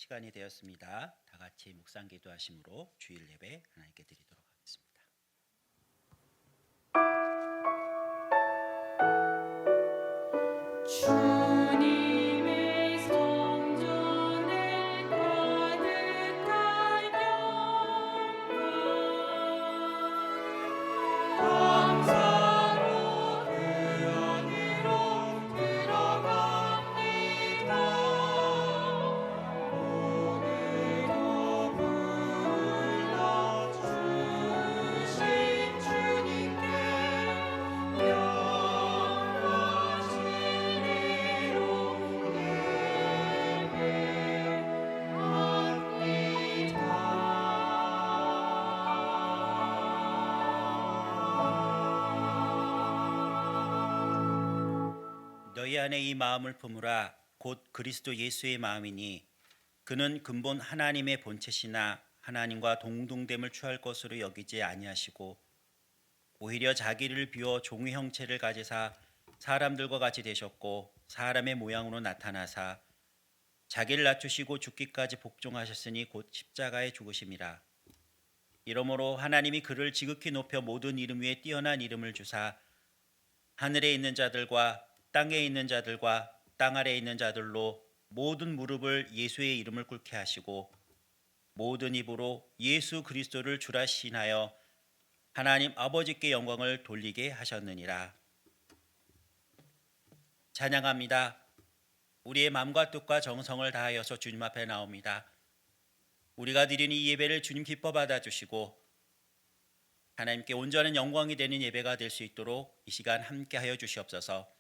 시간이 되었습니다. 다 같이 묵상 기도하심으로 주일 예배 하나님께 드리도록 하겠습니다. 주님의 성전에 가득한 영광 감사로 그 안으로 들어갑니다. 오늘도 불러주신 주님께 영광 진리로 너희 안에 이 마음을 품으라. 곧 그리스도 예수의 마음이니 그는 근본 하나님의 본체시나 하나님과 동등됨을 취할 것으로 여기지 아니하시고 오히려 자기를 비워 종의 형체를 가지사 사람들과 같이 되셨고 사람의 모양으로 나타나사 자기를 낮추시고 죽기까지 복종하셨으니 곧 십자가에 죽으심이라. 이러므로 하나님이 그를 지극히 높여 모든 이름 위에 뛰어난 이름을 주사 하늘에 있는 자들과 땅에 있는 자들과 땅 아래에 있는 자들로 모든 무릎을 예수의 이름을 꿇게 하시고 모든 입으로 예수 그리스도를 주라 시인하여 하나님 아버지께 영광을 돌리게 하셨느니라. 찬양합니다. 우리의 마음과 뜻과 정성을 다하여서 주님 앞에 나옵니다. 우리가 드리는 이 예배를 주님 기뻐 받아주시고 하나님께 온전한 영광이 되는 예배가 될 수 있도록 이 시간 함께하여 주시옵소서.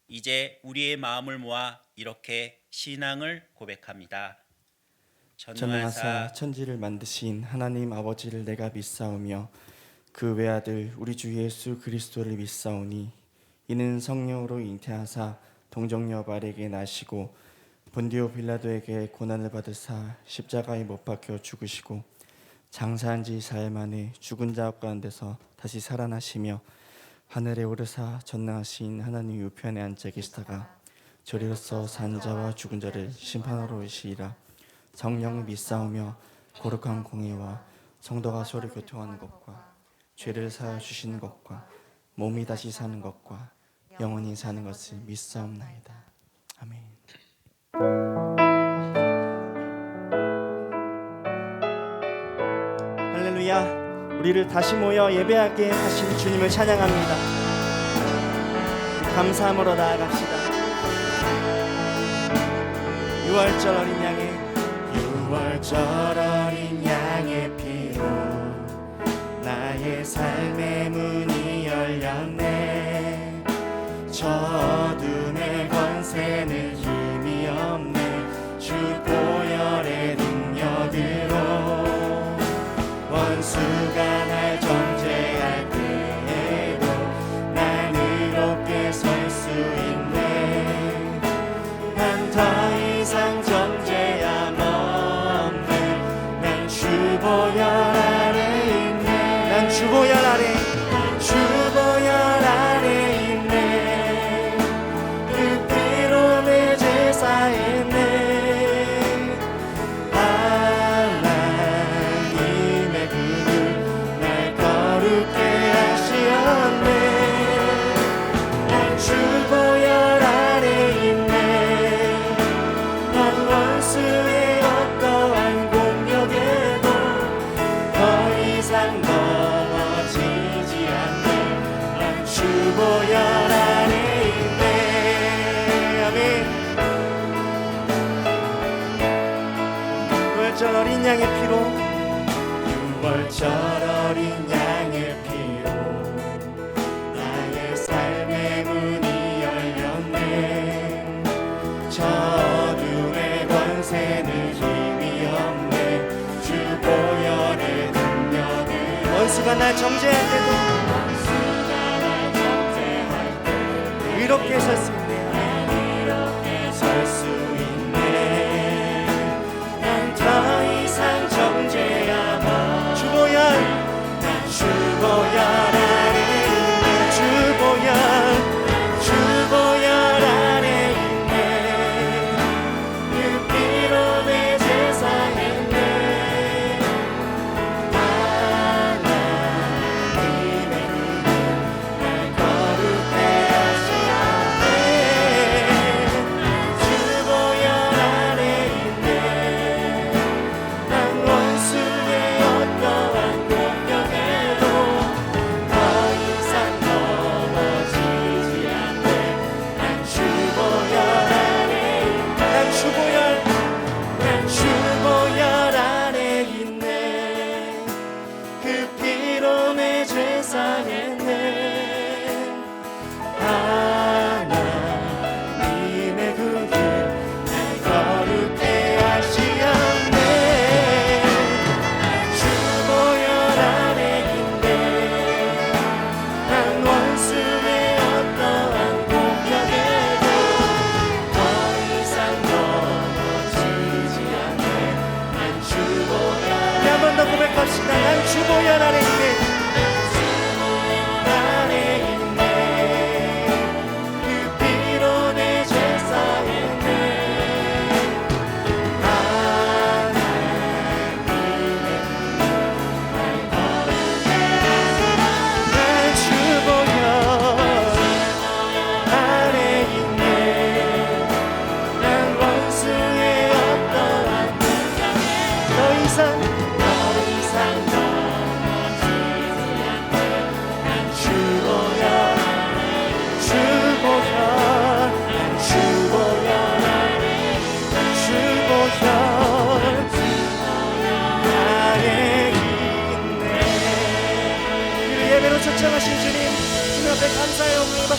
이제 우리의 마음을 모아 이렇게 신앙을 고백합니다. 전능하사 천지를 만드신 하나님 아버지를 내가 믿사오며 그 외아들 우리 주 예수 그리스도를 믿사오니 이는 성령으로 잉태하사 동정녀 마리아에게 나시고 본디오 빌라도에게 고난을 받으사 십자가에 못 박혀 죽으시고 장사한 지 4일 만에 죽은 자 가운데서 다시 살아나시며 하늘에 오르사 전능하신 하나님 우편에 앉아 계시다가 저리로서 산 자와 죽은 자를 심판하러 오시리라. 성령을 믿사오며 거룩한 공예와 성도가 서로 교통하는 것과 죄를 사하여 주시는 것과 몸이 다시 사는 것과 영원히 사는 것을 믿사옵나이다. 아멘. 할렐루야. 우리를 다시 모여 예배하게 하신 주님을 찬양합니다. 감사함으로 나아갑시다. 6월절 어린 양의 6월절 어린 양의 피로 나의 삶의 문이 열렸네. 저 어둠의 권세는 힘이 없네. 주 보혈의 능력으로 원수가 날 정죄할 때에도 난 의롭게 설 수 있네. 난 더 이상 정죄함 없네. 난 주 보혈 아래 있네. 난 주 보혈 아래 주 보혈 아래 있네. 그 피로 내 죄 사했네. 어린 양의 피로 6월절 어린 양의 피로 나의 삶의 문이 열렸네. 저 어둠의 권세는 힘이 없네. 주 보혈의 능력을 원수가 날 정죄할 때도 의롭게 설 수 있네. 설 수 있네. 난 더 이상 정죄함 없네. 주 보혈 아래 있네. 주 보혈 아래 있네. 그 피로 내 죄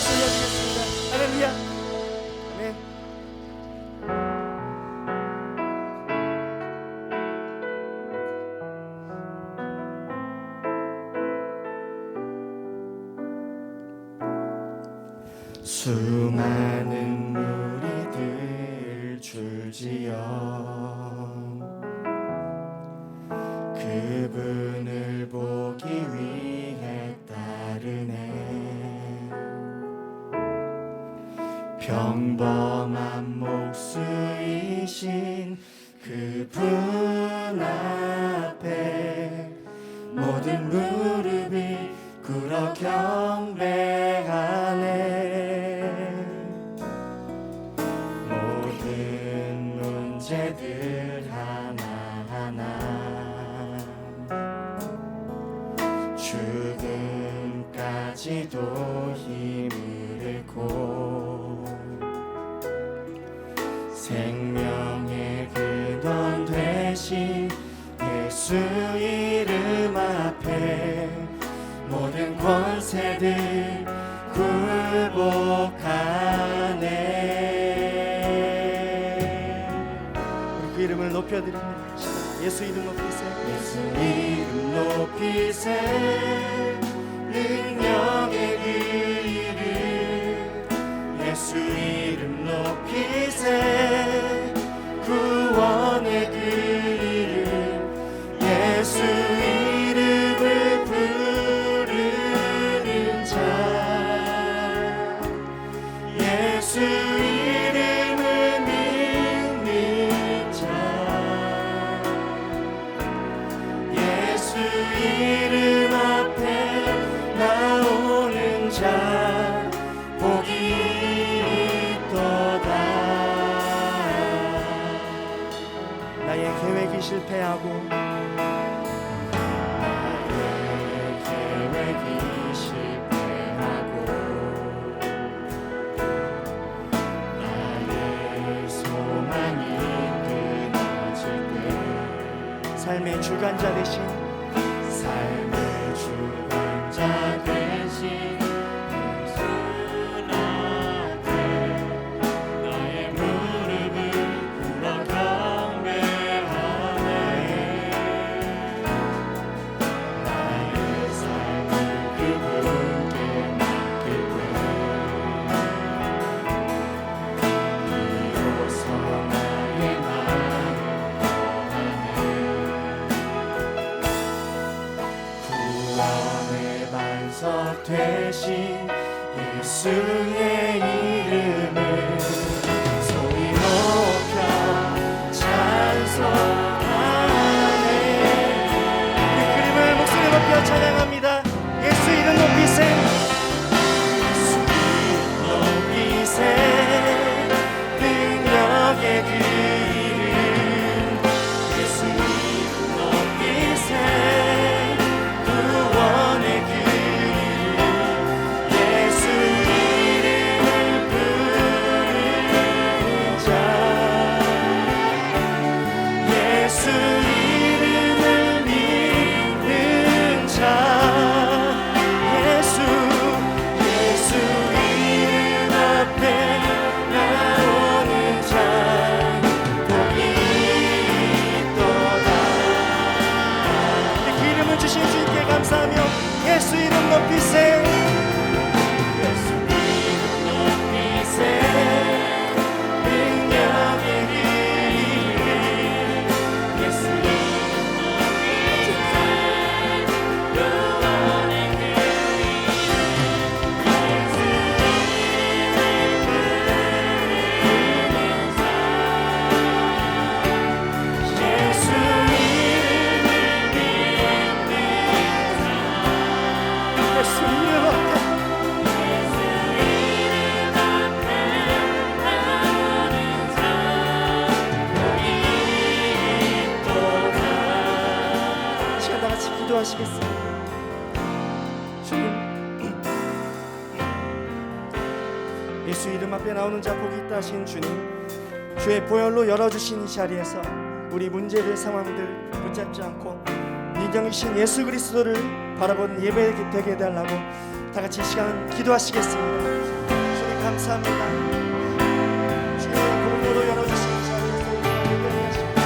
것을 여기겠습니다. 할렐루야. 아멘. 수많은 무리들 줄지어 그분을 보기 위해 따르네. 평범한 목수이신 그분 앞에 모든 무릎이 꿇어 경배하네. 모든 문제들 하나하나 죽음까지도 힘을 잃고 생명의 근원 되신 예수 이름 앞에 모든 권세들 굴복하네. 우리 그 이름을 높여드립니다. 예수 이름 높이세. 예수 이름 높이세. 능력의 그 이름 예수 이름 높이세. 구원의 그 이름 예수 이름을 부르는 자 예수 이름을 믿는 자 예수 이름 앞에 나오는 자 복이 있도다. 나의 계획이 실패하고 나의 계획이 실패하고 나의 소망이 끊어질 때 삶의 주관자 되신 삶의 주관자 되신 예수 앞에 나의 무릎을 꿇어 경배하네. 나의 삶을 그분께 맡길 때 비로소 나의 마음이 구원의 반석 되신 예수의 이름을 소리 높여 찬송하네. 우리 그 이름을 목소리 높여 찬양합니다. 예수 이름 높이세. 예수 이름 높이세. 능력의 그 이름 예수 이름 높이세. 구원의 그 이름 예수 이름을 부르는 자 예수 이름을 믿는 자 예수 이름 앞에 나오는 자 복이 있도다. 그 이름을 주신 주님께 감사하며 예수 이름 높이세. 예수 이름 높이세. 능력의 그 이름 예수 이름 높이세. 구원의 그 이름 예수 예수 이름을 믿는 자 예수 이름 앞에 나오는 자 복이 있도다. 시간 다 같이 기도하시겠습니다. 주님 예수 이름 앞에 나오는 자 복이 있다 하신 주님, 주의 보혈로 열어주신 이 자리에서 우리 문제들 상황들 붙잡지 않고 인정이신 예수 그리스도를 바라보는 예배 되게 해달라고 다 같이 이 시간 기도하시겠습니다. 감사합니다. 주의 공로로 열어주신 자리에서 우리가 예배를 하십니다.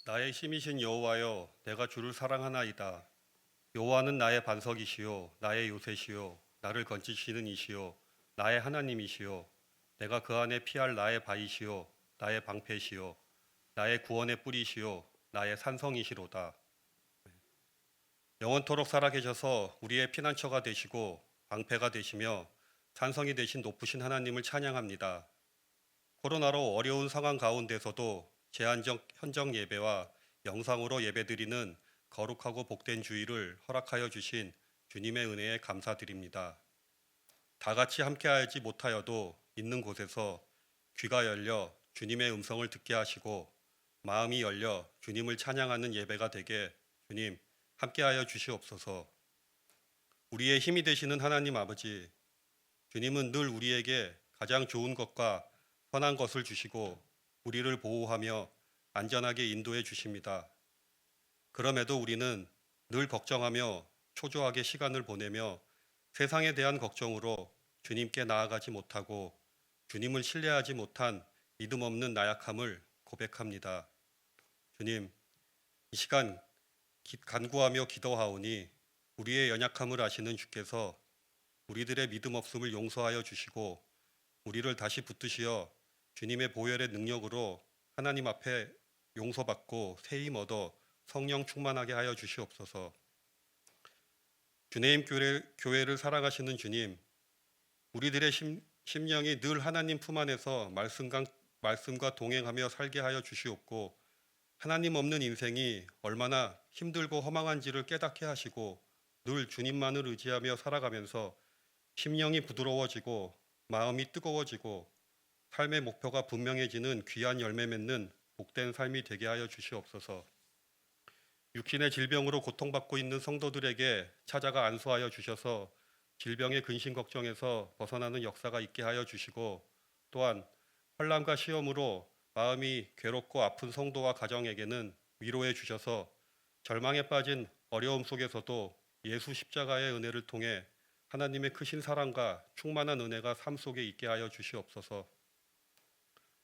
나의 힘이신 여호와여, 내가 주를 사랑하나이다. 여호와는 나의 반석이시요 나의 요새시요 나를 건지시는 이시요 나의 하나님이시요 내가 그 안에 피할 나의 바위시요 나의 방패시요 나의 구원의 뿌리시요 나의 산성이시로다. 영원토록 살아계셔서 우리의 피난처가 되시고 방패가 되시며 산성이 되신 높으신 하나님을 찬양합니다. 코로나로 어려운 상황 가운데서도 제한적 현정 예배와 영상으로 예배드리는 거룩하고 복된 주일을 허락하여 주신 주님의 은혜에 감사드립니다. 다 같이 함께하지 못하여도 있는 곳에서 귀가 열려 주님의 음성을 듣게 하시고 마음이 열려 주님을 찬양하는 예배가 되게 주님 함께하여 주시옵소서. 우리의 힘이 되시는 하나님 아버지, 주님은 늘 우리에게 가장 좋은 것과 선한 것을 주시고 우리를 보호하며 안전하게 인도해 주십니다. 그럼에도 우리는 늘 걱정하며 초조하게 시간을 보내며 세상에 대한 걱정으로 주님께 나아가지 못하고 주님을 신뢰하지 못한 믿음 없는 나약함을 고백합니다. 주님, 이 시간 간구하며 기도하오니 우리의 연약함을 아시는 주께서 우리들의 믿음 없음을 용서하여 주시고 우리를 다시 붙드시어 주님의 보혈의 능력으로 하나님 앞에 용서받고 새 힘 얻어 성령 충만하게 하여 주시옵소서. 주네임 교회를 사랑하시는 주님, 우리들의 심령이 늘 하나님 품 안에서 말씀과 동행하며 살게 하여 주시옵고 하나님 없는 인생이 얼마나 힘들고 허망한지를 깨닫게 하시고 늘 주님만을 의지하며 살아가면서 심령이 부드러워지고 마음이 뜨거워지고 삶의 목표가 분명해지는 귀한 열매 맺는 복된 삶이 되게 하여 주시옵소서. 육신의 질병으로 고통받고 있는 성도들에게 찾아가 안수하여 주셔서 질병의 근심 걱정에서 벗어나는 역사가 있게 하여 주시고 또한 환난과 시험으로 마음이 괴롭고 아픈 성도와 가정에게는 위로해 주셔서 절망에 빠진 어려움 속에서도 예수 십자가의 은혜를 통해 하나님의 크신 사랑과 충만한 은혜가 삶 속에 있게 하여 주시옵소서.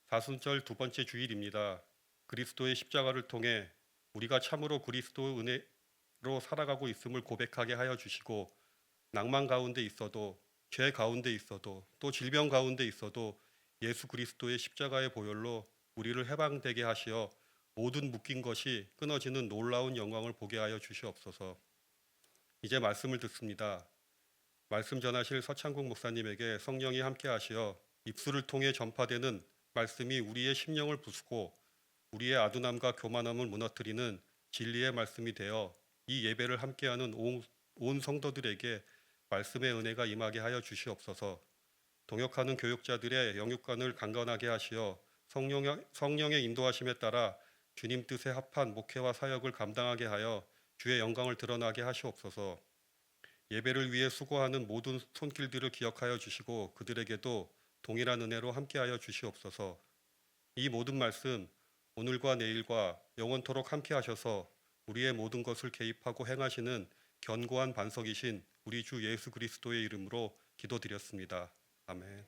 사순절 두 번째 주일입니다. 그리스도의 십자가를 통해 우리가 참으로 그리스도의 은혜로 살아가고 있음을 고백하게 하여 주시고 낭만 가운데 있어도 죄 가운데 있어도 또 질병 가운데 있어도 예수 그리스도의 십자가의 보혈로 우리를 해방되게 하시어 모든 묶인 것이 끊어지는 놀라운 영광을 보게 하여 주시옵소서. 이제 말씀을 듣습니다. 말씀 전하실 서창국 목사님에게 성령이 함께 하시어 입술을 통해 전파되는 말씀이 우리의 심령을 부수고 우리의 아둔함과 교만함을 무너뜨리는 진리의 말씀이 되어 이 예배를 함께하는 온 성도들에게 말씀의 은혜가 임하게 하여 주시옵소서. 동역하는 교육자들의 영육관을 강건하게 하시어 성령의 인도하심에 따라 주님 뜻에 합한 목회와 사역을 감당하게 하여 주의 영광을 드러나게 하시옵소서. 예배를 위해 수고하는 모든 손길들을 기억하여 주시고 그들에게도 동일한 은혜로 함께하여 주시옵소서. 이 모든 말씀 오늘과 내일과 영원토록 함께하셔서 우리의 모든 것을 개입하고 행하시는 견고한 반석이신 우리 주 예수 그리스도의 이름으로 기도드렸습니다. 아멘.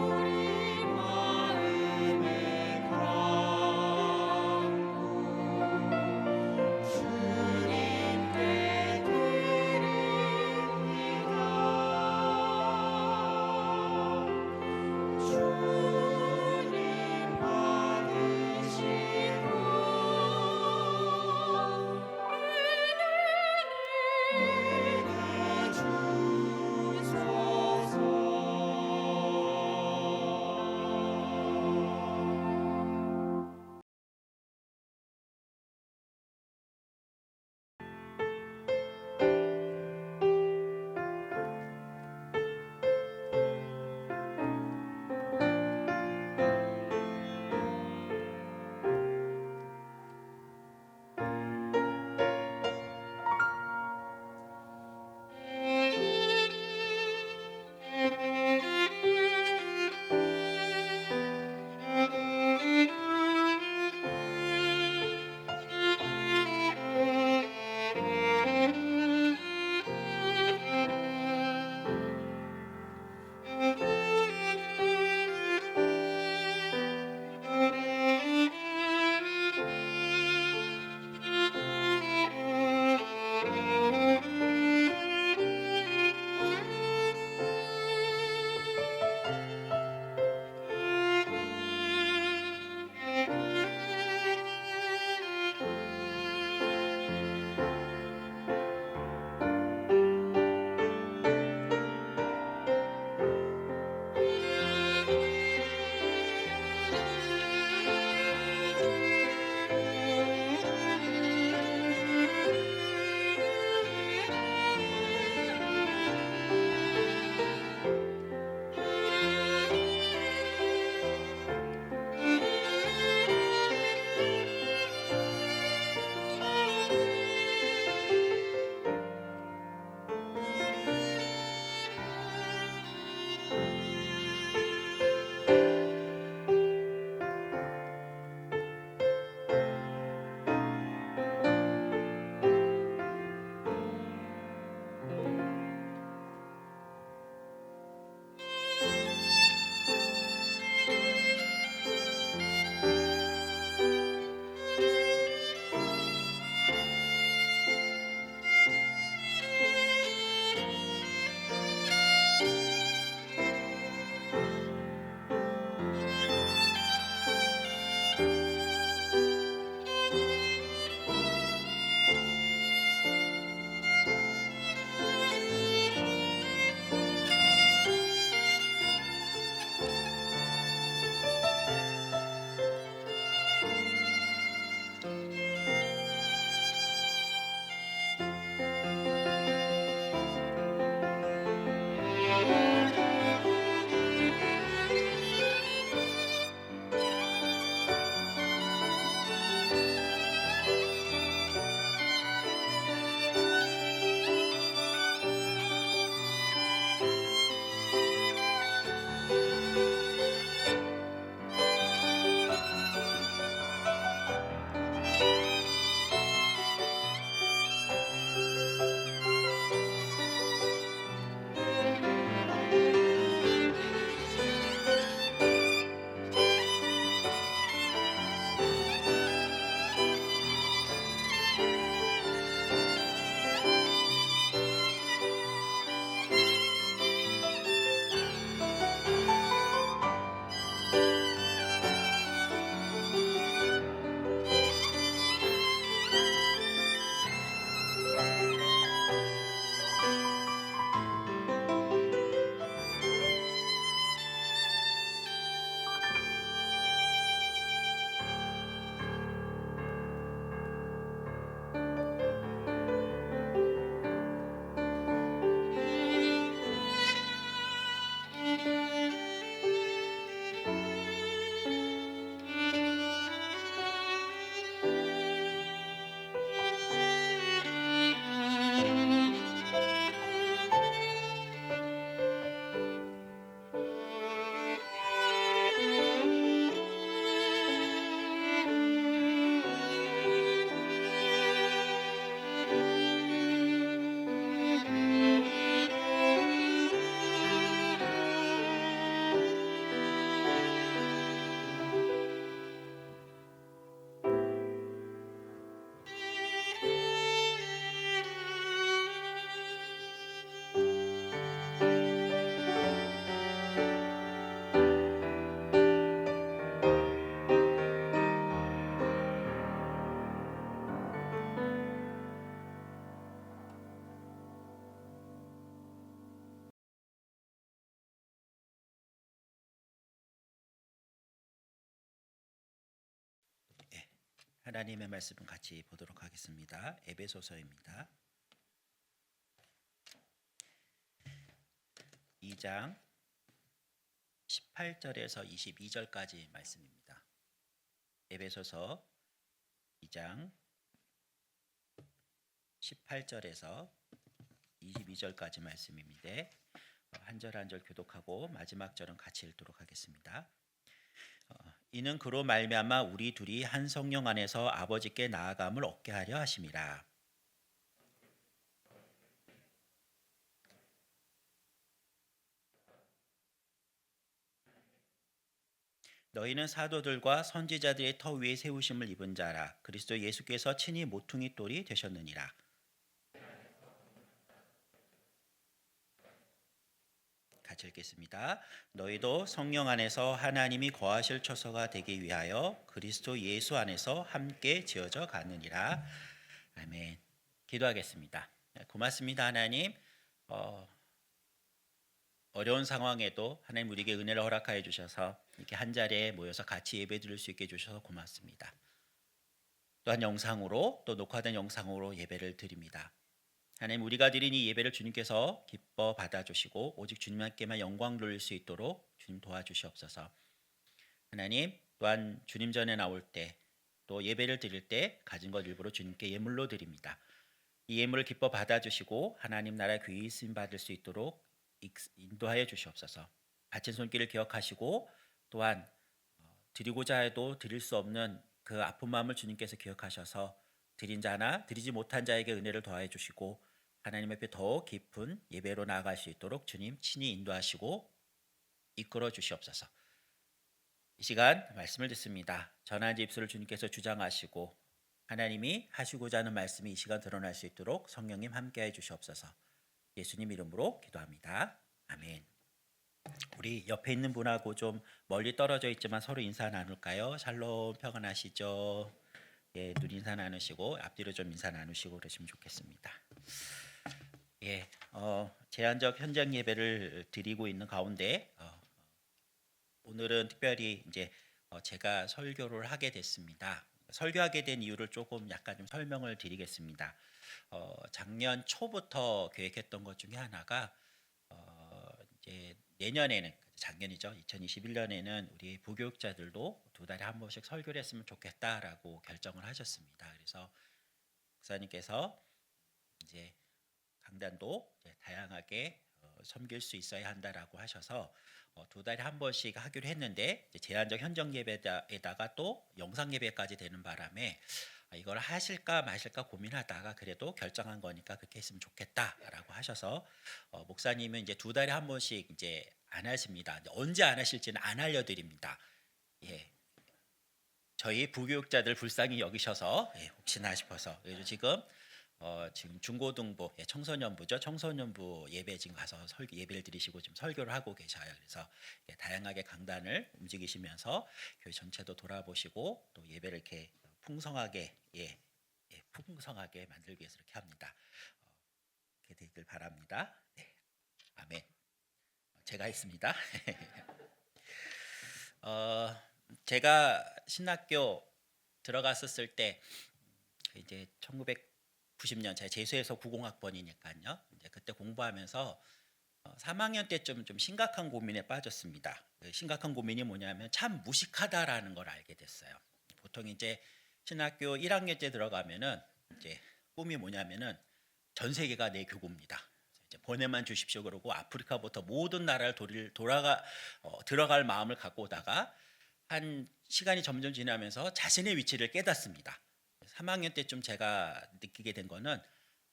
우리 마음에 하나님의 말씀은 같이 보도록 하겠습니다. 에베소서입니다. 2장 18절에서 22절까지 말씀입니다. 에베소서 2장 18절에서 22절까지 말씀입니다. 한 절 한 절 교독하고 마지막 절은 같이 읽도록 하겠습니다. 이는 그로 말미암아 우리 둘이 한 성령 안에서 아버지께 나아감을 얻게 하려 하심이라. 너희는 사도들과 선지자들의 터 위에 세우심을 입은 자라. 그리스도 예수께서 친히 모퉁이 돌이 되셨느니라. 같이 읽겠습니다. 너희도 성령 안에서 하나님이 거하실 처소가 되기 위하여 그리스도 예수 안에서 함께 지어져 가느니라. 아멘. 기도하겠습니다. 고맙습니다, 하나님. 어려운 상황에도 하나님 우리에게 은혜를 허락하여 주셔서 이렇게 한 자리에 모여서 같이 예배드릴 수 있게 해주셔서 고맙습니다. 또한 영상으로 또 녹화된 영상으로 예배를 드립니다. 하나님, 우리가 드린 이 예배를 주님께서 기뻐 받아주시고 오직 주님께만 영광 돌릴 수 있도록 주님 도와주시옵소서. 하나님, 또한 주님 전에 나올 때 또 예배를 드릴 때 가진 것 일부러 주님께 예물로 드립니다. 이 예물을 기뻐 받아주시고 하나님 나라 귀히 쓰임 받을 수 있도록 인도하여 주시옵소서. 바친 손길을 기억하시고 또한 드리고자 해도 드릴 수 없는 그 아픈 마음을 주님께서 기억하셔서 드린 자나 드리지 못한 자에게 은혜를 더하여 주시고 하나님 앞에 더 깊은 예배로 나아갈 수 있도록 주님 친히 인도하시고 이끌어 주시옵소서. 이 시간 말씀을 듣습니다. 전한 입술을 주님께서 주장하시고 하나님이 하시고자 하는 말씀이 이 시간 드러날 수 있도록 성령님 함께해 주시옵소서. 예수님 이름으로 기도합니다. 아멘. 우리 옆에 있는 분하고 좀 멀리 떨어져 있지만 서로 인사 나눌까요? 샬롬, 평안하시죠? 예, 눈 인사 나누시고 앞뒤로 좀 인사 나누시고 그러시면 좋겠습니다. 예, 제한적 현장 예배를 드리고 있는 가운데 오늘은 특별히 이제 제가 설교를 하게 됐습니다. 설교하게 된 이유를 조금 약간 좀 설명을 드리겠습니다. 작년 초부터 계획했던 것 중에 하나가 이제 내년에는 작년이죠. 2021년에는 우리 부교육자들도 2달에 한 번씩 설교를 했으면 좋겠다라고 결정을 하셨습니다. 그래서 목사님께서 이제 강단도 이제 다양하게 섬길 수 있어야 한다라고 하셔서 2달에 한 번씩 하기로 했는데 제한적 현장 예배에다가 또 영상 예배까지 되는 바람에 이걸 하실까 마실까 고민하다가 그래도 결정한 거니까 그렇게 했으면 좋겠다라고 하셔서 목사님은 이제 2달에 한 번씩 이제 안 하십니다. 언제 안 하실지는 안 알려드립니다. 예, 저희 부교육자들 불쌍히 여기셔서 혹시나 싶어서 그래서 지금 중고등부, 청소년부죠. 청소년부 예배 지금 가서 예배를 드리시고 지금 설교를 하고 계셔요. 그래서 다양하게 강단을 움직이시면서 교회 전체도 돌아보시고 또 예배를 이렇게 풍성하게 풍성하게 만들기 위해서 이렇게 합니다. 이렇게 되길 바랍니다. 네. 아멘. 제가 했습니다. 제가 신학교 들어갔었을 때 이제 1990년 제가 재수해서 90학번이니까요. 이제 그때 공부하면서 3학년 때쯤 좀 심각한 고민에 빠졌습니다. 그 심각한 고민이 뭐냐면 참 무식하다라는 걸 알게 됐어요. 보통 이제 신학교 1학년 때 들어가면은 이제 꿈이 뭐냐면은 전 세계가 내 교구입니다. 이제 보내만 주십시오 그러고 아프리카부터 모든 나라를 들어갈 마음을 갖고 오다가 한 시간이 점점 지나면서 자신의 위치를 깨닫습니다. 3학년 때쯤 제가 느끼게 된 거는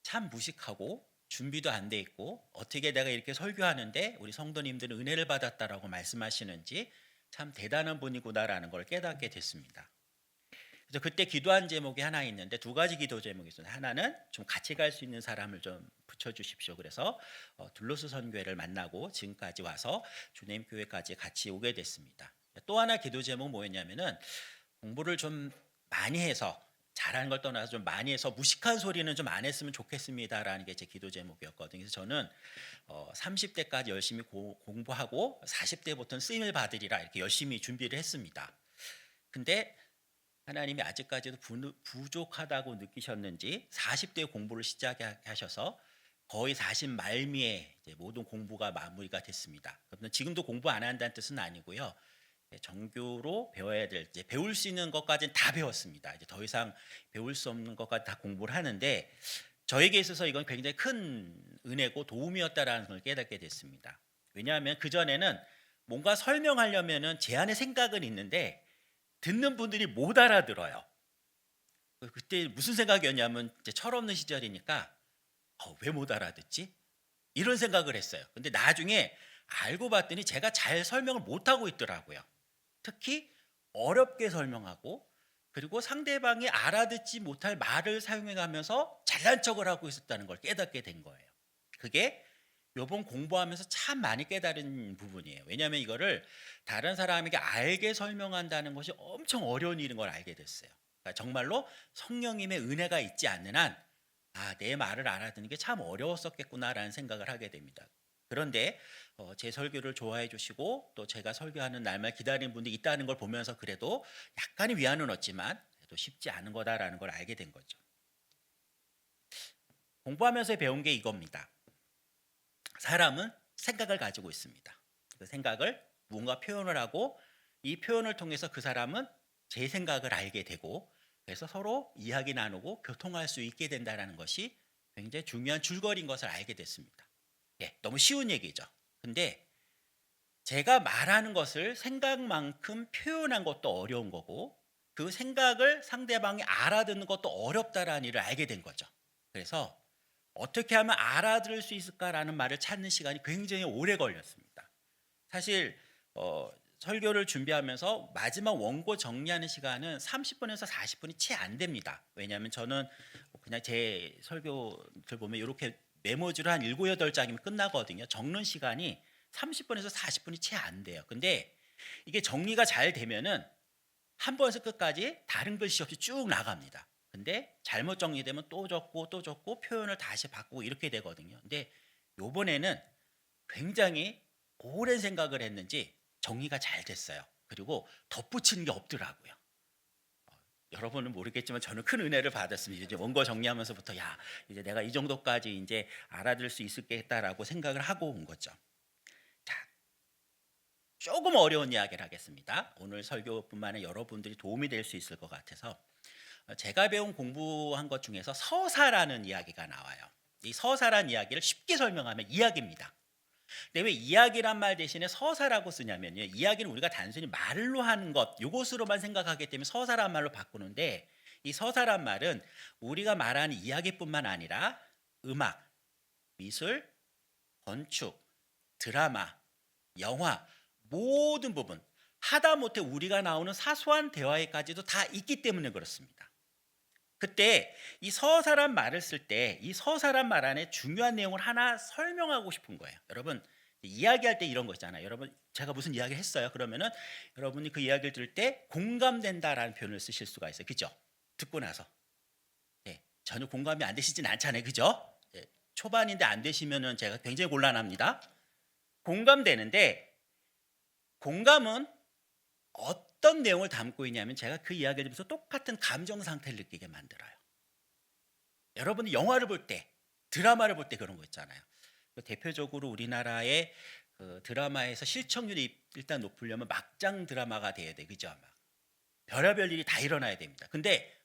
참 무식하고 준비도 안 돼 있고 어떻게 내가 이렇게 설교하는데 우리 성도님들은 은혜를 받았다라고 말씀하시는지 참 대단한 분이구나라는 걸 깨닫게 됐습니다. 그래서 그때 기도한 제목이 하나 있는데 2가지 기도 제목이 있어요. 하나는 좀 같이 갈 수 있는 사람을 좀 붙여주십시오. 그래서 둘로스 선교회를 만나고 지금까지 와서 주님 교회까지 같이 오게 됐습니다. 또 하나 기도 제목 뭐였냐면은 공부를 좀 많이 해서 잘하는 걸 떠나서 좀 많이 해서 무식한 소리는 좀 안 했으면 좋겠습니다라는 게 제 기도 제목이었거든요. 그래서 저는 30대까지 열심히 공부하고 40대부터는 쓰임을 받으리라 이렇게 열심히 준비를 했습니다. 근데 하나님이 아직까지도 부족하다고 느끼셨는지 40대 공부를 시작하셔서 거의 40 말미에 이제 모든 공부가 마무리가 됐습니다. 그러면 지금도 공부 안 한다는 뜻은 아니고요. 정교로 배워야 될 이제 배울 수 있는 것까지는 다 배웠습니다. 이제 더 이상 배울 수 없는 것까지 다 공부를 하는데 저에게 있어서 이건 굉장히 큰 은혜고 도움이었다라는 걸 깨닫게 됐습니다. 왜냐하면 그 전에는 뭔가 설명하려면은 제 안에 생각은 있는데 듣는 분들이 못 알아들어요. 그때 무슨 생각이었냐면 이제 철없는 시절이니까 왜 못 알아듣지? 이런 생각을 했어요. 근데 나중에 알고 봤더니 제가 잘 설명을 못 하고 있더라고요. 특히 어렵게 설명하고 그리고 상대방이 알아듣지 못할 말을 사용해가면서 잘난 척을 하고 있었다는 걸 깨닫게 된 거예요. 그게 요번 공부하면서 참 많이 깨달은 부분이에요. 왜냐하면 이거를 다른 사람에게 알게 설명한다는 것이 엄청 어려운 일인 걸 알게 됐어요. 그러니까 정말로 성령님의 은혜가 있지 않는 한 내 말을 알아듣는 게 참 어려웠었겠구나라는 생각을 하게 됩니다. 그런데 제 설교를 좋아해 주시고 또 제가 설교하는 날만 기다리는 분들이 있다는 걸 보면서 그래도 약간의 위안은 얻지만 또 쉽지 않은 거다라는 걸 알게 된 거죠. 공부하면서 배운 게 이겁니다. 사람은 생각을 가지고 있습니다. 그 생각을 무언가 표현을 하고 이 표현을 통해서 그 사람은 제 생각을 알게 되고 그래서 서로 이야기 나누고 교통할 수 있게 된다는 것이 굉장히 중요한 줄거리인 것을 알게 됐습니다. 너무 쉬운 얘기죠. 근데 제가 말하는 것을 생각만큼 표현한 것도 어려운 거고 그 생각을 상대방이 알아듣는 것도 어렵다라는 일을 알게 된 거죠. 그래서 어떻게 하면 알아들을 수 있을까라는 말을 찾는 시간이 굉장히 오래 걸렸습니다. 사실 설교를 준비하면서 마지막 원고 정리하는 시간은 30분에서 40분이 채 안 됩니다. 왜냐하면 저는 그냥 제 설교들 보면 이렇게 메모지로 한 7, 8장이면 끝나거든요. 적는 시간이 30분에서 40분이 채 안 돼요. 근데 이게 정리가 잘 되면은 한 번에서 끝까지 다른 글씨 없이 쭉 나갑니다. 근데 잘못 정리되면 또 적고 표현을 다시 바꾸고 이렇게 되거든요. 근데 요번에는 굉장히 오랜 생각을 했는지 정리가 잘 됐어요. 그리고 덧붙이는 게 없더라고요. 여러분은 모르겠지만 저는 큰 은혜를 받았습니다. 이제 원고 정리하면서부터 이제 내가 이 정도까지 이제 알아들 수 있겠다라고 생각을 하고 온 거죠. 자, 조금 어려운 이야기를 하겠습니다. 오늘 설교뿐만 아니라 여러분들이 도움이 될 수 있을 것 같아서 제가 배운 공부한 것 중에서 서사라는 이야기가 나와요. 이 서사라는 이야기를 쉽게 설명하면 이야기입니다. 근데 왜 이야기란 말 대신에 서사라고 쓰냐면요. 이야기는 우리가 단순히 말로 하는 것, 이것으로만 생각하기 때문에 서사란 말로 바꾸는데 이 서사란 말은 우리가 말하는 이야기뿐만 아니라 음악, 미술, 건축, 드라마, 영화 모든 부분 하다못해 우리가 나오는 사소한 대화에까지도 다 있기 때문에 그렇습니다. 그때 이 서사란 말을 쓸 때 이 서사란 말 안에 중요한 내용을 하나 설명하고 싶은 거예요. 여러분 이야기할 때 이런 거 있잖아요. 여러분 제가 무슨 이야기를 했어요. 그러면은 여러분이 그 이야기를 들을 때 공감된다라는 표현을 쓰실 수가 있어요. 그죠? 듣고 나서 전혀 공감이 안 되시진 않잖아요. 그죠? 초반인데 안 되시면은 제가 굉장히 곤란합니다. 공감되는데 공감은 어떤 내용을 담고 있냐면 제가 그 이야기를 들으면서 똑같은 감정 상태를 느끼게 만들어요. 여러분이 영화를 볼 때, 드라마를 볼 때 그런 거 있잖아요. 대표적으로 우리나라의 그 드라마에서 시청률이 일단 높으려면 막장 드라마가 돼야 돼. 그죠? 별의별 일이 다 일어나야 됩니다. 근데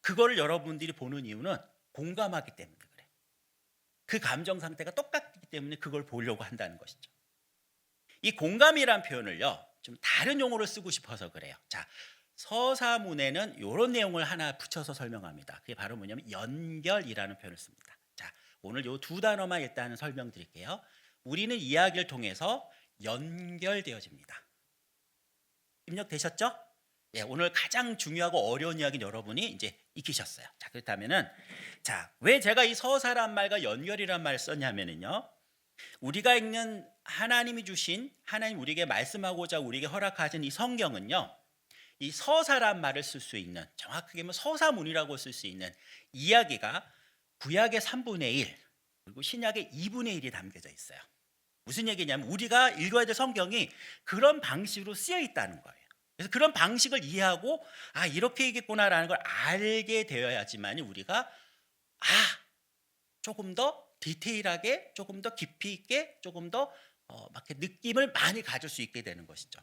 그거를 여러분들이 보는 이유는 공감하기 때문에 그래. 그 감정 상태가 똑같기 때문에 그걸 보려고 한다는 것이죠. 이 공감이란 표현을요. 좀 다른 용어를 쓰고 싶어서 그래요. 자, 서사문에는 이런 내용을 하나 붙여서 설명합니다. 그게 바로 뭐냐면 연결이라는 표현을 씁니다. 자, 오늘 이 두 단어만 일단 설명드릴게요. 우리는 이야기를 통해서 연결되어집니다. 입력되셨죠? 오늘 가장 중요하고 어려운 이야기는 여러분이 이제 익히셨어요. 자, 그렇다면은 왜 제가 이 서사란 말과 연결이란 말을 썼냐면은요. 우리가 읽는 하나님이 주신 하나님 우리에게 말씀하고자 우리에게 허락하신 이 성경은요. 이 서사란 말을 쓸 수 있는 정확하게 뭐 서사문이라고 쓸 수 있는 이야기가 구약의 3분의 1 그리고 신약의 2분의 1이 담겨져 있어요. 무슨 얘기냐면 우리가 읽어야 될 성경이 그런 방식으로 쓰여 있다는 거예요. 그래서 그런 방식을 이해하고 아 이렇게 얘기했구나라는 걸 알게 되어야지만 우리가 아 조금 더 디테일하게 조금 더 깊이 있게 조금 더 막 이렇게 느낌을 많이 가질 수 있게 되는 것이죠.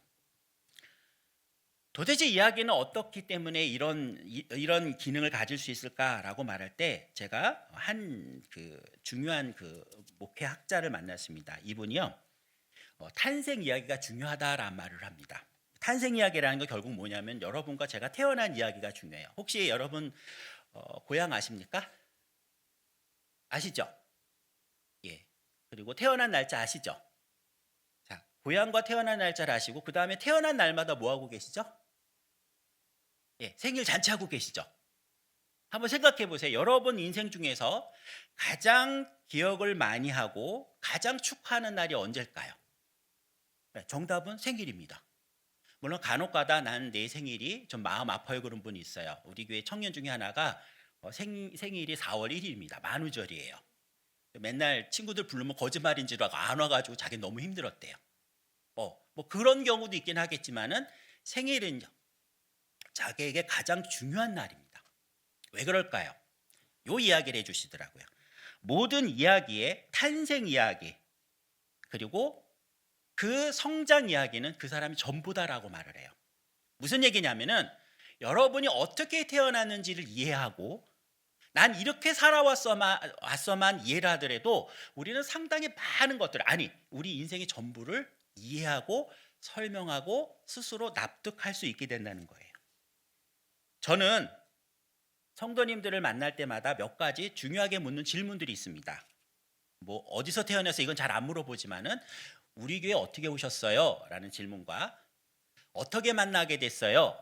도대체 이야기는 어떻기 때문에 이런 기능을 가질 수 있을까라고 말할 때 제가 한 그 중요한 그 목회학자를 만났습니다. 이분이요 탄생 이야기가 중요하다라는 말을 합니다. 탄생 이야기라는 거 결국 뭐냐면 여러분과 제가 태어난 이야기가 중요해요. 혹시 여러분 고향 아십니까? 아시죠? 예. 그리고 태어난 날짜 아시죠? 자, 고향과 태어난 날짜를 아시고 그 다음에 태어난 날마다 뭐 하고 계시죠? 예, 생일 잔치하고 계시죠? 한번 생각해 보세요. 여러분 인생 중에서 가장 기억을 많이 하고 가장 축하하는 날이 언제일까요? 네, 정답은 생일입니다. 물론 간혹가다 난 내 생일이 좀 마음 아파요 그런 분이 있어요. 우리 교회 청년 중에 하나가 생일이 4월 1일입니다. 만우절이에요. 맨날 친구들 부르면 거짓말인 줄 알고 안 와가지고 자기 너무 힘들었대요. 뭐 그런 경우도 있긴 하겠지만은 생일은요 자기에게 가장 중요한 날입니다. 왜 그럴까요? 요 이야기를 해주시더라고요. 모든 이야기의 탄생 이야기 그리고 그 성장 이야기는 그 사람이 전부다라고 말을 해요. 무슨 얘기냐면은 여러분이 어떻게 태어났는지를 이해하고 난 이렇게 살아왔어만 이해를 하더라도 우리는 상당히 많은 것들 아니 우리 인생의 전부를 이해하고 설명하고 스스로 납득할 수 있게 된다는 거예요. 저는 성도님들을 만날 때마다 몇 가지 중요하게 묻는 질문들이 있습니다. 뭐 어디서 태어나서 이건 잘 안 물어보지만은 우리 교회 어떻게 오셨어요? 라는 질문과 어떻게 만나게 됐어요?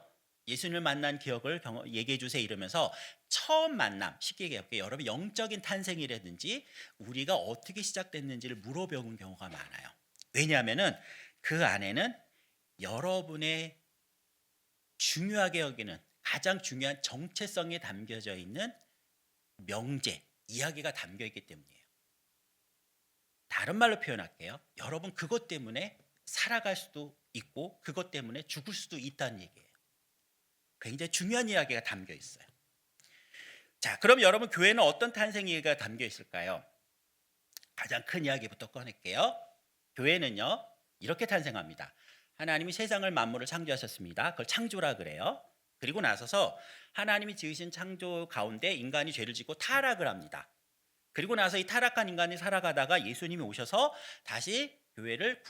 예수님을 만난 기억을 얘기해 주세요 이러면서 처음 만남 쉽게 얘기할게요. 여러분 영적인 탄생이라든지 우리가 어떻게 시작됐는지를 물어보는 경우가 많아요. 왜냐하면은 그 안에는 여러분의 중요하게 여기는 가장 중요한 정체성이 담겨져 있는 명제, 이야기가 담겨 있기 때문이에요. 다른 말로 표현할게요. 여러분 그것 때문에 살아갈 수도 있고 그것 때문에 죽을 수도 있다는 얘기예요. 굉장히 중요한 이야기가 담겨 있어요. 자, 그럼 여러분 교회는 어떤 탄생 이야기가 담겨 있을까요? 가장 큰 이야기부터 꺼낼게요. 교회는요 이렇게 탄생합니다. 하나님이 세상을 만물을 창조하셨습니다. 그걸 창조라 그래요. 그리고 나서서 하나님이 지으신 창조 가운데 인간이 죄를 짓고 타락을 합니다. 그리고 나서 이 타락한 인간이 살아가다가 예수님이 오셔서 다시 교회를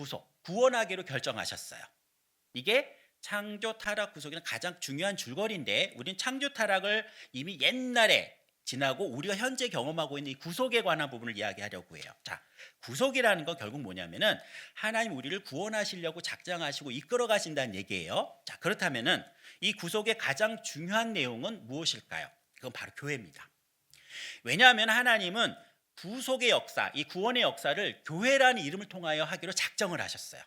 구원하기로 결정하셨어요. 이게 창조 타락 구속에는 가장 중요한 줄거리인데 우린 창조 타락을 이미 옛날에 지나고 우리가 현재 경험하고 있는 이 구속에 관한 부분을 이야기하려고 해요. 자, 구속이라는 건 결국 뭐냐면은 하나님 우리를 구원하시려고 작정하시고 이끌어 가신다는 얘기예요. 자, 그렇다면은 이 구속의 가장 중요한 내용은 무엇일까요? 그건 바로 교회입니다. 왜냐하면 하나님은 구속의 역사, 이 구원의 역사를 교회라는 이름을 통하여 하기로 작정을 하셨어요.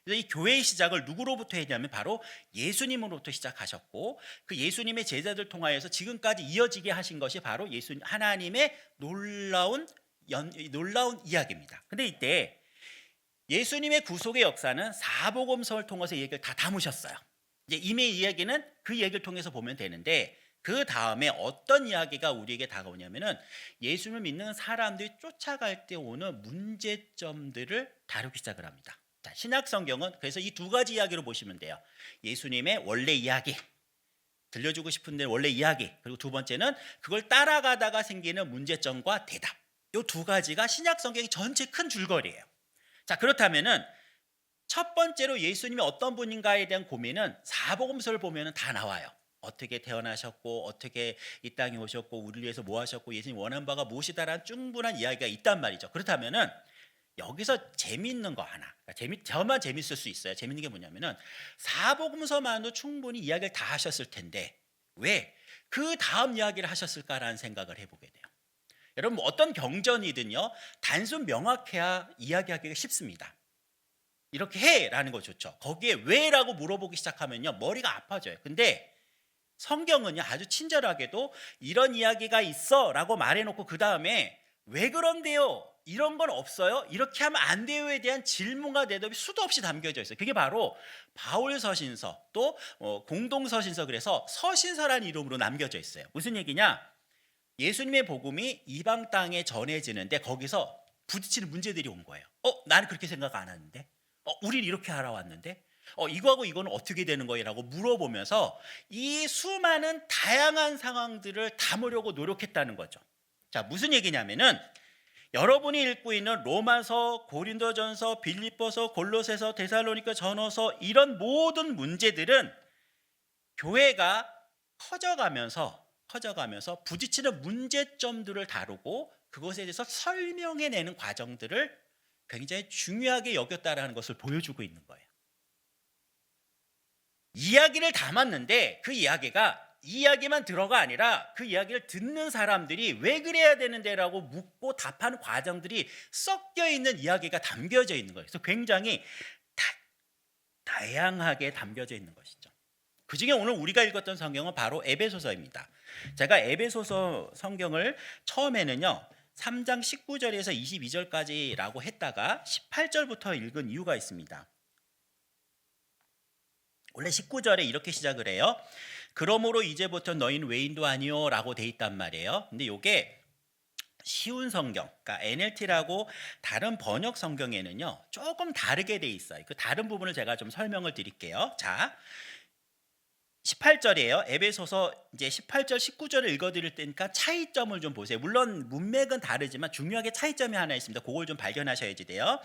그래서 이 교회의 시작을 누구로부터 했냐면 바로 예수님으로부터 시작하셨고 그 예수님의 제자들 통하여서 지금까지 이어지게 하신 것이 바로 하나님의 놀라운 이야기입니다. 근데 이때 예수님의 구속의 역사는 사복음서를 통해서 이 얘기를 다 담으셨어요. 이제 이미 이야기는 그 얘기를 통해서 보면 되는데 그 다음에 어떤 이야기가 우리에게 다가오냐면은 예수님을 믿는 사람들이 쫓아갈 때 오는 문제점들을 다루기 시작을 합니다. 자, 신약 성경은 그래서 이 두 가지 이야기로 보시면 돼요. 예수님의 원래 이야기, 들려주고 싶은데 원래 이야기, 그리고 두 번째는 그걸 따라가다가 생기는 문제점과 대답. 이 두 가지가 신약 성경의 전체 큰 줄거리예요. 자, 그렇다면은 첫 번째로 예수님이 어떤 분인가에 대한 고민은 사복음서를 보면은 다 나와요. 어떻게 태어나셨고 어떻게 이 땅에 오셨고 우리를 위해서 뭐 하셨고 예수님 원하는 바가 무엇이다라는 충분한 이야기가 있단 말이죠. 그렇다면은 여기서 재미있는 거 하나, 저만 재밌을 수 있어요. 재밌는 게 뭐냐면은 사복음서만도 충분히 이야기를 다 하셨을 텐데 왜 그 다음 이야기를 하셨을까라는 생각을 해보게 돼요. 여러분 어떤 경전이든요 단순 명확해야 이야기하기가 쉽습니다. 이렇게 해라는 거 좋죠. 거기에 왜라고 물어보기 시작하면요 머리가 아파져요. 근데 성경은요 아주 친절하게도 이런 이야기가 있어 라고 말해놓고 그 다음에 왜 그런데요 이런 건 없어요? 이렇게 하면 안 돼요에 대한 질문과 대답이 수도 없이 담겨져 있어요. 그게 바로 바울 서신서, 또 공동 서신서, 그래서 서신서라는 이름으로 남겨져 있어요. 무슨 얘기냐? 예수님의 복음이 이방 땅에 전해지는데 거기서 부딪히는 문제들이 온 거예요. 나는 그렇게 생각 안 하는데, 우린 이렇게 알아왔는데, 이거하고 이거는 어떻게 되는 거예요라고 물어보면서 이 수많은 다양한 상황들을 담으려고 노력했다는 거죠. 자, 무슨 얘기냐면은 여러분이 읽고 있는 로마서, 고린도전서, 빌립보서, 골로새서, 데살로니가 전후서, 이런 모든 문제들은 교회가 커져가면서 부딪히는 문제점들을 다루고 그것에 대해서 설명해내는 과정들을 굉장히 중요하게 여겼다라는 것을 보여주고 있는 거예요. 이야기를 담았는데 그 이야기만 들어가 아니라 그 이야기를 듣는 사람들이 왜 그래야 되는데라고 묻고 답하는 과정들이 섞여 있는 이야기가 담겨져 있는 거예요. 그래서 굉장히 다양하게 담겨져 있는 것이죠. 그중에 오늘 우리가 읽었던 성경은 바로 에베소서입니다. 제가 에베소서 성경을 처음에는요 3장 19절에서 22절까지라고 했다가 18절부터 읽은 이유가 있습니다. 원래 19절에 이렇게 시작을 해요. 그러므로 이제부터 너희는 외인도 아니요 라고 돼 있단 말이에요. 근데 이게 쉬운 성경, 그러니까 NLT라고 다른 번역 성경에는요 조금 다르게 돼 있어요. 그 다른 부분을 제가 좀 설명을 드릴게요. 자, 18절이에요. 에베소서 이제 18절, 19절을 읽어드릴 테니까 차이점을 좀 보세요. 물론 문맥은 다르지만 중요하게 차이점이 하나 있습니다. 그걸 좀 발견하셔야지 돼요.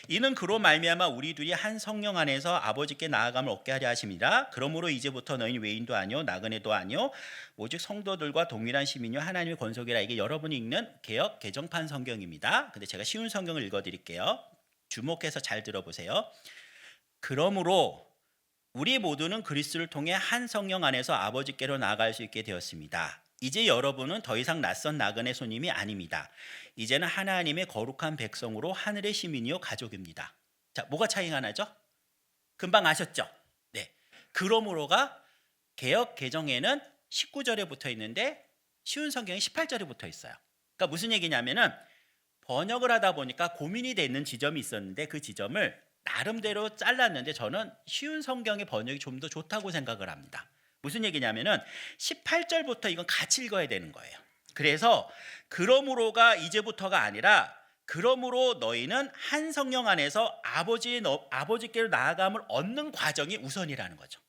이는 그로 말미암아 우리 둘이 한 성령 안에서 아버지께 나아감을 얻게 하려 하심이라. 그러므로 이제부터 너희는 외인도 아니요 나그네도 아니요 오직 성도들과 동일한 시민이요 하나님의 권속이라. 이게 여러분이 읽는 개역 개정판 성경입니다. 근데 제가 쉬운 성경을 읽어드릴게요. 주목해서 잘 들어보세요. 그러므로 우리 모두는 그리스도를 통해 한 성령 안에서 아버지께로 나아갈 수 있게 되었습니다. 이제 여러분은 더 이상 낯선 나그네 손님이 아닙니다. 이제는 하나님의 거룩한 백성으로 하늘의 시민이요 가족입니다. 자, 뭐가 차이가 나죠? 금방 아셨죠? 네. 그러므로가 개역 개정에는 19절에 붙어 있는데 쉬운 성경에 18절에 붙어 있어요. 그러니까 무슨 얘기냐면은 번역을 하다 보니까 고민이 되는 지점이 있었는데 그 지점을 나름대로 잘랐는데 저는 쉬운 성경의 번역이 좀 더 좋다고 생각을 합니다. 무슨 얘기냐면은 18절부터 이건 같이 읽어야 되는 거예요. 그래서 그러므로가 이제부터가 아니라 그러므로 너희는 한 성령 안에서 아버지께로 나아감을 얻는 과정이 우선이라는 거죠.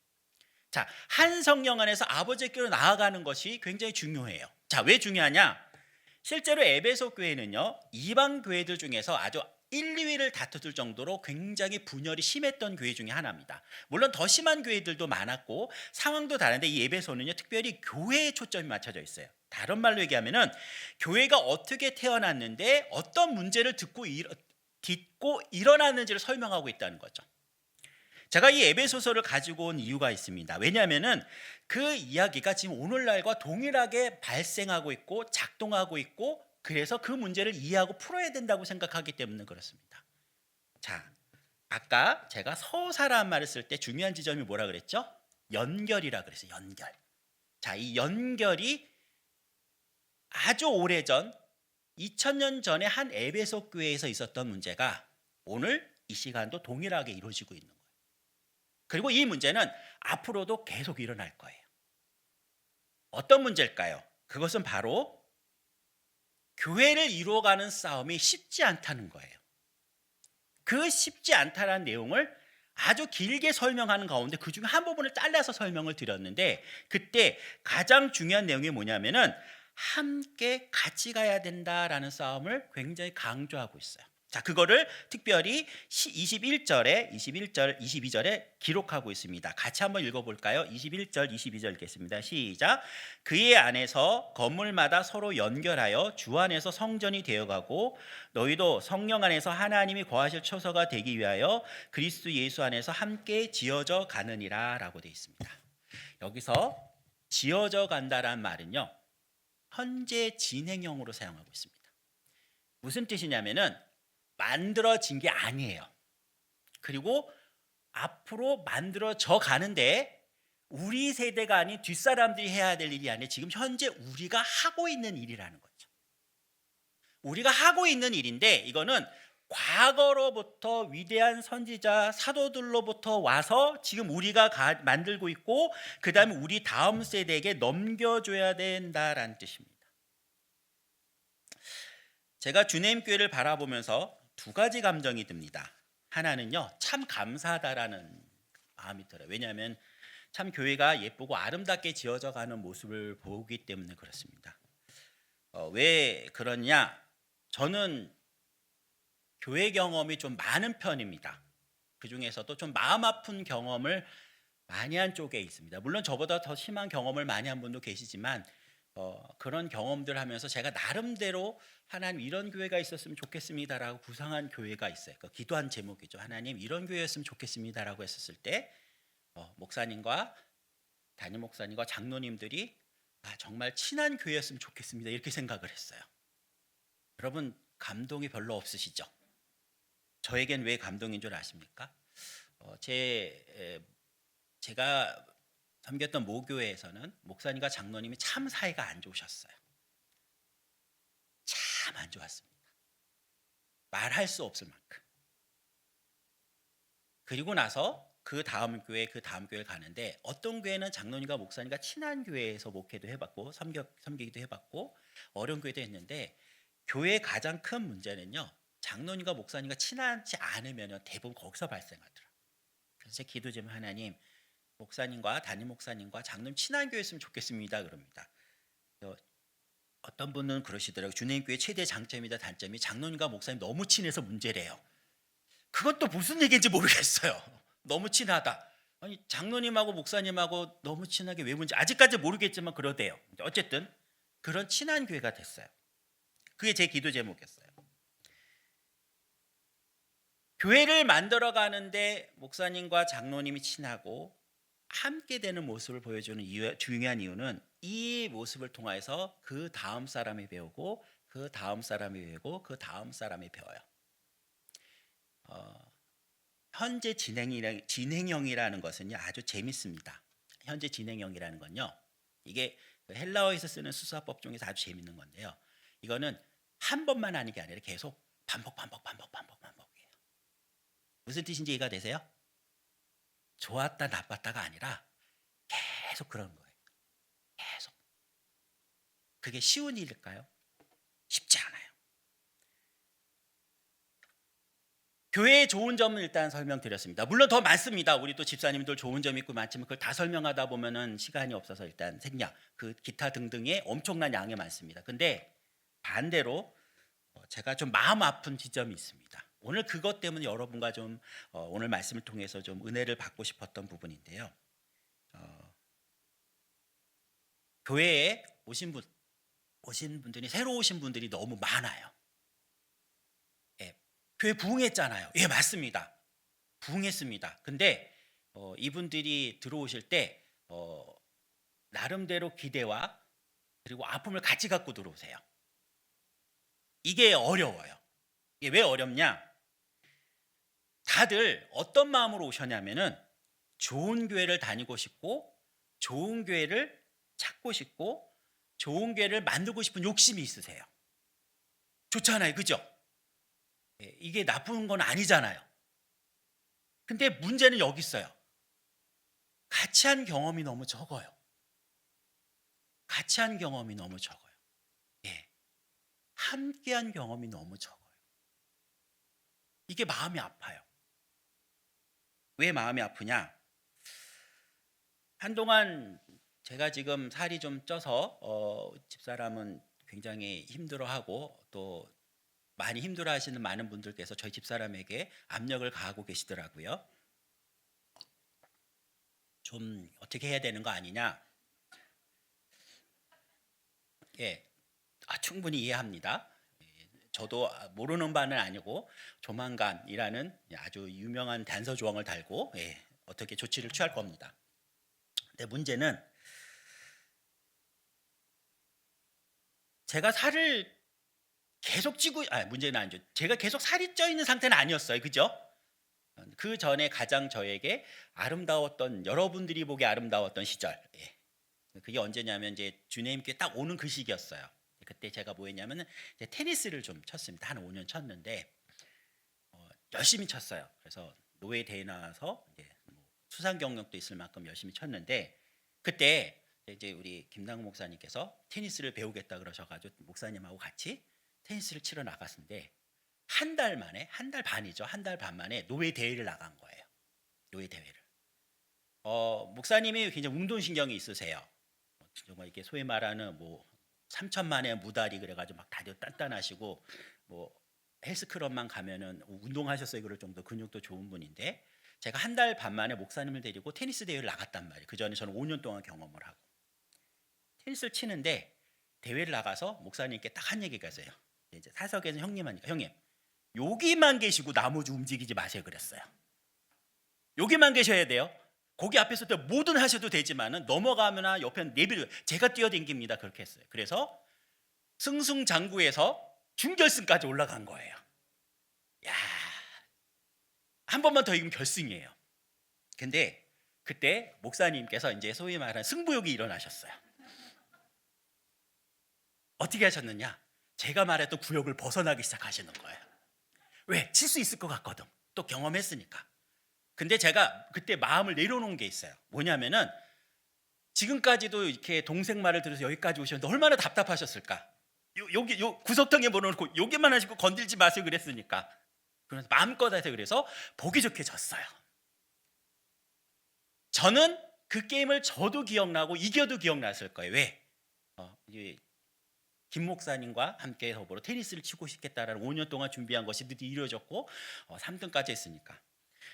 자, 한 성령 안에서 아버지께로 나아가는 것이 굉장히 중요해요. 자, 왜 중요하냐? 실제로 에베소 교회는요 이방 교회들 중에서 아주 1, 2위를 다투을 정도로 굉장히 분열이 심했던 교회 중에 하나입니다. 물론 더 심한 교회들도 많았고 상황도 다른데 이 에베소는요 특별히 교회에 초점이 맞춰져 있어요. 다른 말로 얘기하면은 교회가 어떻게 태어났는데 어떤 문제를 딛고 일어났는지를 설명하고 있다는 거죠. 제가 이 에베소서를 가지고 온 이유가 있습니다. 왜냐하면은 그 이야기가 지금 오늘날과 동일하게 발생하고 있고 작동하고 있고 그래서 그 문제를 이해하고 풀어야 된다고 생각하기 때문에 그렇습니다. 자, 아까 제가 서사라는 말을 쓸 때 중요한 지점이 뭐라 그랬죠? 연결이라 그랬어요. 연결. 자, 이 연결이 아주 오래전 2000년 전에 한 에베소 교회에서 있었던 문제가 오늘 이 시간도 동일하게 이루어지고 있는 거예요. 그리고 이 문제는 앞으로도 계속 일어날 거예요. 어떤 문제일까요? 그것은 바로 교회를 이루어가는 싸움이 쉽지 않다는 거예요. 그 쉽지 않다는 내용을 아주 길게 설명하는 가운데 그중에 한 부분을 잘라서 설명을 드렸는데 그때 가장 중요한 내용이 뭐냐면은 함께 같이 가야 된다라는 싸움을 굉장히 강조하고 있어요. 자, 그거를 특별히 21절, 22절에 기록하고 있습니다. 같이 한번 읽어볼까요? 21절, 22절 읽겠습니다. 시작. 그의 안에서 건물마다 서로 연결하여 주 안에서 성전이 되어가고 너희도 성령 안에서 하나님이 거하실 처소가 되기 위하여 그리스도 예수 안에서 함께 지어져 가느니라 라고 되어 있습니다. 여기서 지어져 간다란 말은요 현재 진행형으로 사용하고 있습니다. 무슨 뜻이냐면은 만들어진 게 아니에요. 그리고 앞으로 만들어져 가는데 우리 세대가 아닌 뒷사람들이 해야 될 일이 아니라 지금 현재 우리가 하고 있는 일이라는 거죠. 우리가 하고 있는 일인데 이거는 과거로부터 위대한 선지자 사도들로부터 와서 지금 우리가 만들고 있고 그다음에 우리 다음 세대에게 넘겨줘야 된다라는 뜻입니다. 제가 주님 교회를 바라보면서 두 가지 감정이 듭니다. 하나는요, 참 감사하다라는 마음이 들어요. 왜냐하면 참 교회가 예쁘고 아름답게 지어져 가는 모습을 보기 때문에 그렇습니다. 왜 그러냐? 저는 교회 경험이 좀 많은 편입니다. 그 중에서도 좀 마음 아픈 경험을 많이 한 쪽에 있습니다. 물론 저보다 더 심한 경험을 많이 한 분도 계시지만 그런 경험들 하면서 제가 나름대로 하나님 이런 교회가 있었으면 좋겠습니다라고 구상한 교회가 있어요. 기도한 제목이죠. 하나님 이런 교회였으면 좋겠습니다라고 했었을 때 목사님과 담임 목사님과 장로님들이 정말 친한 교회였으면 좋겠습니다 이렇게 생각을 했어요. 여러분 감동이 별로 없으시죠? 저에겐 왜 감동인 줄 아십니까? 제가 섬겼던 모교회에서는 목사님과 장로님이 참 사이가 안 좋으셨어요. 참 안 좋았습니다. 말할 수 없을 만큼. 그리고 나서 그 다음 교회를 가는데 어떤 교회는 장로님과 목사님과 친한 교회에서 목회도 해봤고 섬기기도 해봤고 어려운 교회도 했는데 교회의 가장 큰 문제는요. 장로님과 목사님과 친하지 않으면 대부분 거기서 발생하더라고요. 그래서 제 기도 제목 하나님 목사님과 담임 목사님과 장로님 친한 교회였으면 좋겠습니다 그럽니다. 어떤 분은 그러시더라고요. 주님 교회 최대 장점이다 단점이 장로님과 목사님 너무 친해서 문제래요. 그건 또 무슨 얘기인지 모르겠어요. 너무 친하다. 아니 장로님하고 목사님하고 너무 친하게 왜 문제? 아직까지 모르겠지만 그러대요. 어쨌든 그런 친한 교회가 됐어요. 그게 제 기도 제목이었어요. 교회를 만들어 가는데 목사님과 장로님이 친하고 함께 되는 모습을 보여주는 중요한 이유는 이 모습을 통해서 그 다음 사람이 배우고 그 다음 사람이 배우고 그 다음 사람이 배워요. 현재 진행형이라는 것은요 아주 재밌습니다. 현재 진행형이라는 건요 이게 헬라어에서 쓰는 수사법 중에서 아주 재밌는 건데요. 이거는 한 번만 하는 게 아니라 계속 반복이에요. 무슨 뜻인지 이해가 되세요? 좋았다 나빴다가 아니라 계속 그런 거예요. 계속. 그게 쉬운 일일까요? 쉽지 않아요. 교회의 좋은 점은 일단 설명드렸습니다. 물론 더 많습니다. 우리 또 집사님들 좋은 점이 있고 많지만 그걸 다 설명하다 보면은 시간이 없어서 일단 생략, 그 기타 등등의 엄청난 양이 많습니다. 근데 반대로 제가 좀 마음 아픈 지점이 있습니다. 오늘 그것 때문에 여러분과 좀 오늘 말씀을 통해서 좀 은혜를 받고 싶었던 부분인데요. 교회에 오신 분들이 새로 오신 분들이 너무 많아요. 예, 교회 부흥했잖아요. 예, 맞습니다. 부흥했습니다. 근데 이분들이 들어오실 때 나름대로 기대와 그리고 아픔을 같이 갖고 들어오세요. 이게 어려워요. 이게 왜 어렵냐? 다들 어떤 마음으로 오셨냐면은 좋은 교회를 다니고 싶고 좋은 교회를 찾고 싶고 좋은 교회를 만들고 싶은 욕심이 있으세요. 좋잖아요. 그죠? 이게 나쁜 건 아니잖아요. 근데 문제는 여기 있어요. 같이 한 경험이 너무 적어요. 같이 한 경험이 너무 적어요. 예. 함께 한 경험이 너무 적어요. 이게 마음이 아파요. 왜 마음이 아프냐? 한동안 제가 지금 살이 좀 쪄서 집사람은 굉장히 힘들어하고 또 많이 힘들어하시는 많은 분들께서 저희 집사람에게 압력을 가하고 계시더라고요. 좀 어떻게 해야 되는 거 아니냐? 예, 충분히 이해합니다. 저도 모르는 바는 아니고 조만간이라는 아주 유명한 단서 조항을 달고 어떻게 조치를 취할 겁니다. 근데 문제는 제가 살을 계속 찌고 문제는 아니죠. 제가 계속 살이 쪄 있는 상태는 아니었어요. 그죠? 그 전에 가장 저에게 아름다웠던 여러분들이 보기 아름다웠던 시절. 그게 언제냐면 이제 주님께 딱 오는 그 시기였어요. 그때 제가 뭐 했냐면은 이제 테니스를 좀 쳤습니다. 한 5년 쳤는데 열심히 쳤어요. 그래서 노회 대회 나와서 이제 뭐 수상 경력도 있을 만큼 열심히 쳤는데 그때 이제 우리 김남국 목사님께서 테니스를 배우겠다 그러셔가지고 목사님하고 같이 테니스를 치러 나갔는데 한 달 만에 한 달 반이죠. 한 달 반 만에 노회 대회를 나간 거예요. 노회 대회를. 목사님이 굉장히 운동신경이 있으세요. 정말 이렇게 소위 말하는 뭐 3천만의 무다리 그래가지고 막 다리 단단하시고 뭐 헬스클럽만 가면은 운동하셨어요 그럴 정도 근육도 좋은 분인데 제가 한 달 반 만에 목사님을 데리고 테니스 대회를 나갔단 말이에요. 그 전에 저는 5년 동안 경험을 하고 테니스를 치는데 대회를 나가서 목사님께 딱 한 얘기가 있어요. 이제 사석에서 형님 하니까 형님 여기만 계시고 나머지 움직이지 마세요 그랬어요. 여기만 계셔야 돼요. 거기 앞에서 또 뭐든 하셔도 되지만은 넘어가거나 옆에는 내비를 제가 뛰어댕깁니다 그렇게 했어요. 그래서 승승장구해서 준결승까지 올라간 거예요. 야, 한 번만 더 이기면 결승이에요. 근데 그때 목사님께서 이제 소위 말하는 승부욕이 일어나셨어요. 어떻게 하셨느냐? 제가 말했던 구역을 벗어나기 시작하시는 거예요. 왜? 칠 수 있을 것 같거든. 또 경험했으니까. 근데 제가 그때 마음을 내려놓은 게 있어요. 뭐냐면은 지금까지도 이렇게 동생 말을 들어서 여기까지 오셨는데 얼마나 답답하셨을까? 여기 구석통에 몰아놓고 여기만 하시고 건들지 마세요 그랬으니까. 그래서 마음껏 하세요 그래서 보기 좋게 졌어요. 저는 그 게임을 져도 기억나고 이겨도 기억났을 거예요. 왜? 김 목사님과 함께 더불어 테니스를 치고 싶겠다라는 5년 동안 준비한 것이 드디어 이루어졌고 3등까지 했으니까.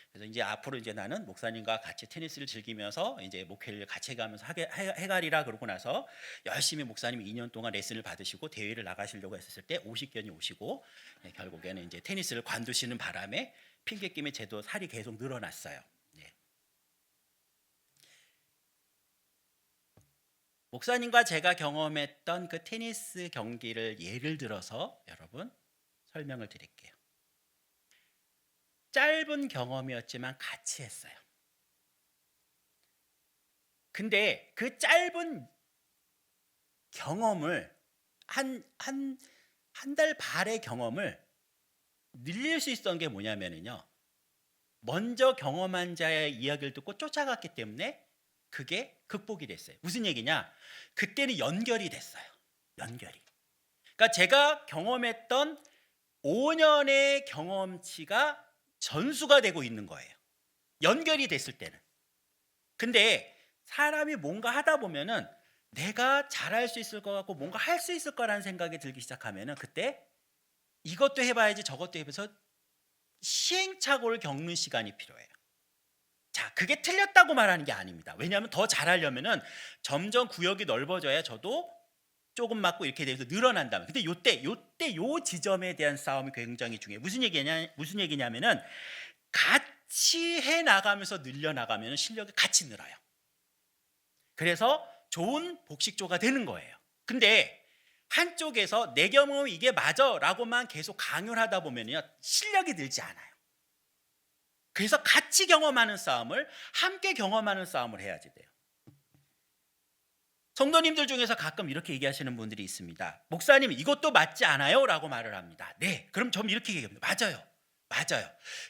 그래서 이제 앞으로 이제 나는 목사님과 같이 테니스를 즐기면서 이제 목회를 같이 해가면서 해가리라 그러고 나서 열심히 목사님이 2년 동안 레슨을 받으시고 대회를 나가시려고 했을 때 50견이 오시고 결국에는 이제 테니스를 관두시는 바람에 핑계김에 제도 살이 계속 늘어났어요. 목사님과 제가 경험했던 그 테니스 경기를 예를 들어서 여러분 설명을 드릴게요. 짧은 경험이었지만 같이 했어요. 근데 그 짧은 경험을 한 달 반의 경험을 늘릴 수 있었던 게 뭐냐면요. 먼저 경험한 자의 이야기를 듣고 쫓아갔기 때문에 그게 극복이 됐어요. 무슨 얘기냐? 그때는 연결이 됐어요. 연결이. 그러니까 제가 경험했던 5년의 경험치가 전수가 되고 있는 거예요. 연결이 됐을 때는. 근데 사람이 뭔가 하다 보면은 내가 잘할 수 있을 것 같고 뭔가 할 수 있을 거라는 생각이 들기 시작하면은 그때 이것도 해봐야지 저것도 해봐서 시행착오를 겪는 시간이 필요해요. 자, 그게 틀렸다고 말하는 게 아닙니다. 왜냐하면 더 잘하려면은 점점 구역이 넓어져야 저도 조금 맞고 이렇게 돼서 늘어난다면. 근데 요때 요 지점에 대한 싸움이 굉장히 중요해요. 무슨 얘기냐면은 같이 해 나가면서 늘려 나가면 실력이 같이 늘어요. 그래서 좋은 복식조가 되는 거예요. 근데 한쪽에서 내 경험이 이게 맞아라고만 계속 강요를 하다 보면요 실력이 늘지 않아요. 그래서 같이 경험하는 싸움을 함께 경험하는 싸움을 해야지 돼요. 성도님들 중에서 가끔 이렇게 얘기하시는 분들이 있습니다. 목사님 이것도 맞지 않아요? 라고 말을 합니다. 네, 그럼 전 이렇게 얘기합니다. 맞아요.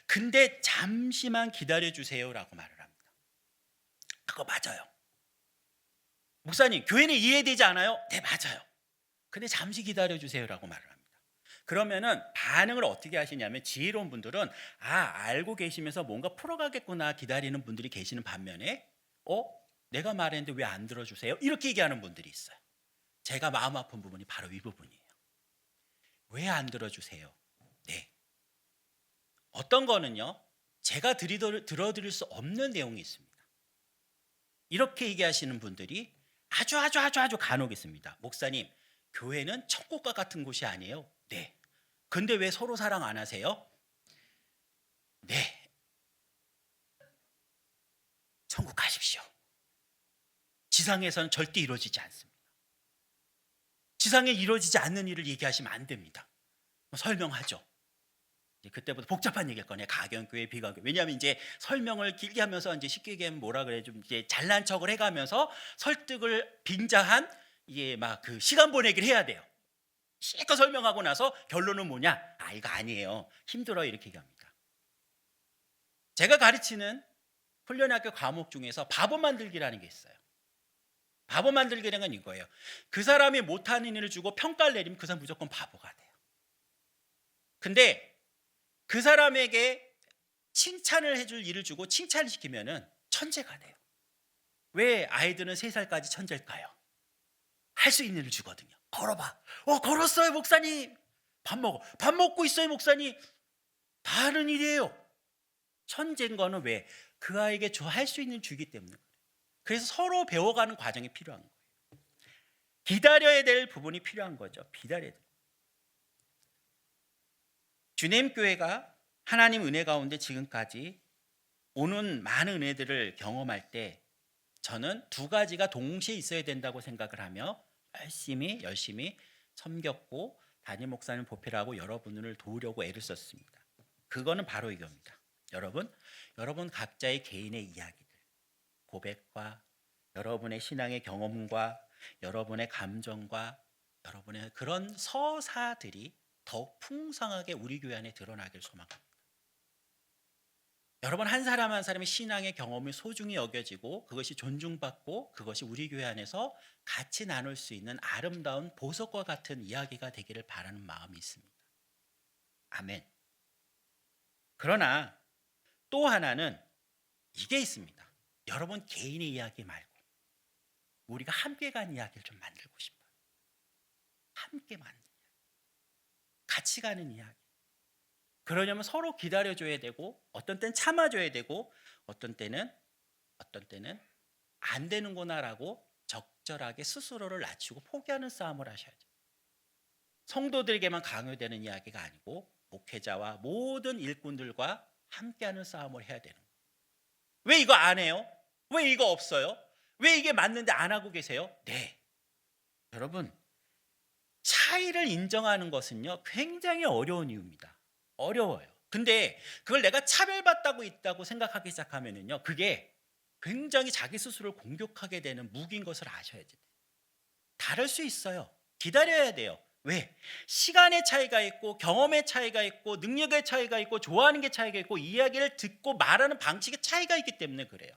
근데 잠시만 기다려주세요 라고 말을 합니다. 그거 맞아요. 목사님 교회는 이해되지 않아요? 네, 맞아요. 근데 잠시 기다려주세요 라고 말을 합니다. 그러면은 반응을 어떻게 하시냐면 지혜로운 분들은 알고 계시면서 뭔가 풀어가겠구나 기다리는 분들이 계시는 반면에 내가 말했는데 왜 안 들어주세요? 이렇게 얘기하는 분들이 있어요. 제가 마음 아픈 부분이 바로 이 부분이에요. 왜 안 들어주세요? 네. 어떤 거는요 제가 들어드릴 수 없는 내용이 있습니다. 이렇게 얘기하시는 분들이 아주 간혹 있습니다. 목사님 교회는 천국과 같은 곳이 아니에요. 네. 근데 왜 서로 사랑 안 하세요? 네. 천국 가십시오. 지상에서는 절대 이루어지지 않습니다. 지상에 이루어지지 않는 일을 얘기하시면 안 됩니다. 설명하죠. 그때부터 복잡한 얘기일 거네요. 가경교회, 비가교회. 왜냐하면 이제 설명을 길게 하면서 이제 쉽게 얘기하면 뭐라 그래 좀 이제 잘난 척을 해가면서 설득을 빙자한 이게 막 그 시간 보내기를 해야 돼요. 실컷 설명하고 나서 결론은 뭐냐? 아, 이거 아니에요. 힘들어요. 이렇게 얘기합니다. 제가 가르치는 훈련학교 과목 중에서 바보 만들기라는 게 있어요. 바보 만들기라는 건 이거예요. 그 사람이 못하는 일을 주고 평가를 내리면 그 사람 무조건 바보가 돼요. 근데 그 사람에게 칭찬을 해줄 일을 주고 칭찬을 시키면은 천재가 돼요. 왜 아이들은 3살까지 천재일까요? 할 수 있는 일을 주거든요. 걸어봐. 걸었어요, 목사님. 밥 먹어. 밥 먹고 있어요, 목사님. 다 하는 일이에요. 천재인 거는 왜? 그 아이에게 할 수 있는 주기 때문에. 그래서 서로 배워가는 과정이 필요한 거예요. 기다려야 될 부분이 필요한 거죠. 기다려야 돼. 주님 교회가 하나님 은혜 가운데 지금까지 오는 많은 은혜들을 경험할 때 저는 2가지가 동시에 있어야 된다고 생각을 하며 열심히 섬겼고 담임 목사님 보필하고 여러분을 도우려고 애를 썼습니다. 그거는 바로 이겁니다. 여러분 각자의 개인의 이야기들, 고백과 여러분의 신앙의 경험과 여러분의 감정과 여러분의 그런 서사들이 더욱 풍성하게 우리 교회 안에 드러나길 소망합니다. 여러분 한 사람 한 사람의 신앙의 경험이 소중히 여겨지고 그것이 존중받고 그것이 우리 교회 안에서 같이 나눌 수 있는 아름다운 보석과 같은 이야기가 되기를 바라는 마음이 있습니다. 아멘. 그러나 또 하나는 이게 있습니다. 여러분 개인의 이야기 말고 우리가 함께 간 이야기를 좀 만들고 싶어요. 함께 만든 이야기. 같이 가는 이야기. 그러려면 서로 기다려줘야 되고 어떤 때는 참아줘야 되고 어떤 때는 안 되는구나라고 적절하게 스스로를 낮추고 포기하는 싸움을 하셔야죠. 성도들에게만 강요되는 이야기가 아니고 목회자와 모든 일꾼들과 함께하는 싸움을 해야 되는 거예요. 왜 이거 안 해요? 왜 이거 없어요? 왜 이게 맞는데 안 하고 계세요? 네. 여러분 차이를 인정하는 것은요 굉장히 어려운 이유입니다. 어려워요. 근데 그걸 내가 차별받다고 있다고 생각하기 시작하면은요 그게 굉장히 자기 스스로를 공격하게 되는 무기인 것을 아셔야 돼요. 다를 수 있어요. 기다려야 돼요. 왜? 시간의 차이가 있고 경험의 차이가 있고 능력의 차이가 있고 좋아하는 게 차이가 있고 이야기를 듣고 말하는 방식의 차이가 있기 때문에 그래요.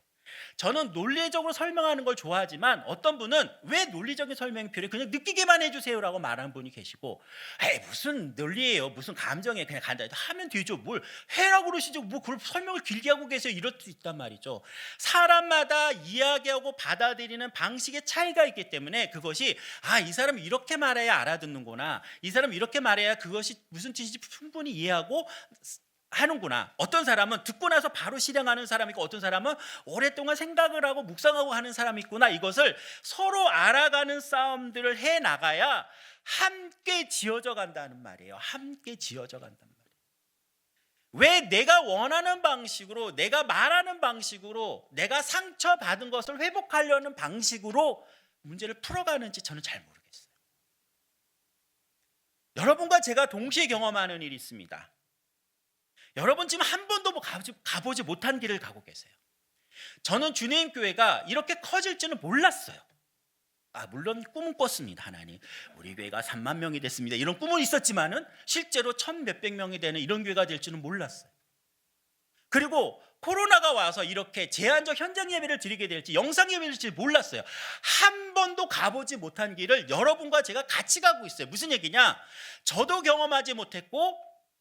저는 논리적으로 설명하는 걸 좋아하지만 어떤 분은 왜 논리적인 설명이 필요해? 그냥 느끼게만 해주세요라고 말하는 분이 계시고 에이 무슨 논리예요 무슨 감정이에요 그냥 간단히 하면 되죠 뭘 해라고 그러시죠 뭐 그걸 설명을 길게 하고 계세요 이럴 수 있단 말이죠. 사람마다 이야기하고 받아들이는 방식의 차이가 있기 때문에 그것이 이 사람이 이렇게 말해야 알아듣는구나 이 사람이 이렇게 말해야 그것이 무슨 뜻인지 충분히 이해하고 하는구나. 어떤 사람은 듣고 나서 바로 실행하는 사람이 있고 어떤 사람은 오랫동안 생각을 하고 묵상하고 하는 사람이 있구나. 이것을 서로 알아가는 싸움들을 해나가야 함께 지어져 간다는 말이에요. 함께 지어져 간다는 말이에요. 왜 내가 원하는 방식으로 내가 말하는 방식으로 내가 상처받은 것을 회복하려는 방식으로 문제를 풀어가는지 저는 잘 모르겠어요. 여러분과 제가 동시에 경험하는 일이 있습니다. 여러분 지금 한 번도 가보지 못한 길을 가고 계세요. 저는 주님 교회가 이렇게 커질지는 몰랐어요. 물론 꿈은 꿨습니다. 하나님 우리 교회가 3만 명이 됐습니다. 이런 꿈은 있었지만은 실제로 1,000몇백 명이 되는 이런 교회가 될지는 몰랐어요. 그리고 코로나가 와서 이렇게 제한적 현장 예배를 드리게 될지 영상 예배를 드릴지 몰랐어요. 한 번도 가보지 못한 길을 여러분과 제가 같이 가고 있어요. 무슨 얘기냐? 저도 경험하지 못했고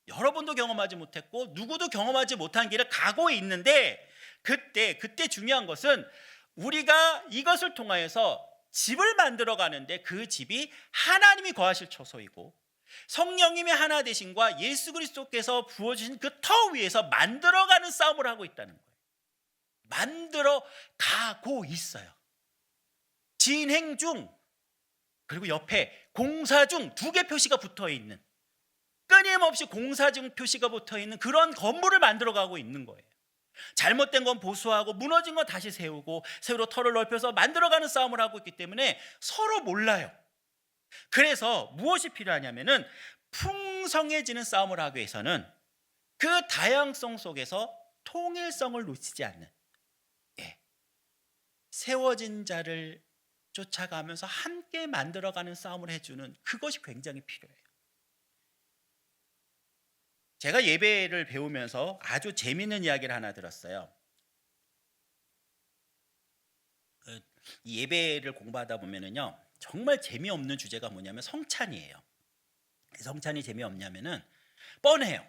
여러분도 경험하지 못했고 누구도 경험하지 못한 길을 가고 있는데 그때 중요한 것은 우리가 이것을 통하여서 집을 만들어 가는데 그 집이 하나님이 거하실 처소이고 성령님의 하나 되심과 예수 그리스도께서 부어주신 그 터 위에서 만들어가는 싸움을 하고 있다는 거예요. 만들어 가고 있어요. 진행 중 그리고 옆에 공사 중 2개 표시가 붙어 있는 끊임없이 공사 중 표시가 붙어 있는 그런 건물을 만들어가고 있는 거예요. 잘못된 건 보수하고 무너진 건 다시 세우고 새로 터를 넓혀서 만들어가는 싸움을 하고 있기 때문에 서로 몰라요. 그래서 무엇이 필요하냐면은 풍성해지는 싸움을 하기 위해서는 그 다양성 속에서 통일성을 놓치지 않는 세워진 자를 쫓아가면서 함께 만들어가는 싸움을 해주는 그것이 굉장히 필요해요. 제가 예배를 배우면서 아주 재미있는 이야기를 하나 들었어요. 이 예배를 공부하다 보면은요, 정말 재미없는 주제가 뭐냐면 성찬이에요. 성찬이 재미없냐면은 뻔해요.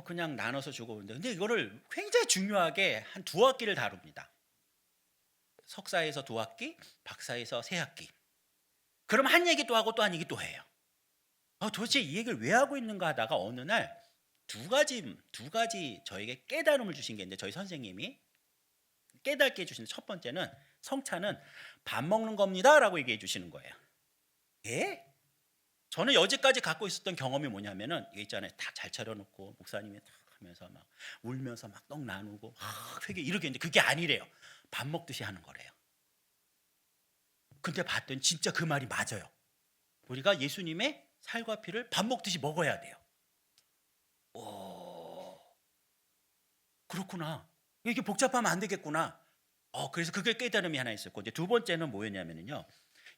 그냥 나눠서 주고 오는데, 근데 이거를 굉장히 중요하게 한 2학기를 다룹니다. 석사에서 2학기, 박사에서 3학기. 그럼 한 얘기 또 하고 또 한 얘기 또 해요. 도대체 이 얘기를 왜 하고 있는가 하다가 어느 날 두 가지 저에게 깨달음을 주신 게 있는데, 저희 선생님이 깨닫게 해주신 첫 번째는 성찬은 밥 먹는 겁니다 라고 얘기해 주시는 거예요. 예? 저는 여지까지 갖고 있었던 경험이 뭐냐면은, 이게 있잖아요, 다 잘 차려놓고 목사님이 딱 하면서 막 울면서 막 떡 나누고 회개 이렇게 했는데, 그게 아니래요. 밥 먹듯이 하는 거래요. 근데 봤더니 진짜 그 말이 맞아요. 우리가 예수님의 살과 피를 밥 먹듯이 먹어야 돼요. 오, 그렇구나. 이게 복잡하면 안 되겠구나. 그래서 그게 깨달음이 하나 있었고, 이제 두 번째는 뭐였냐면요,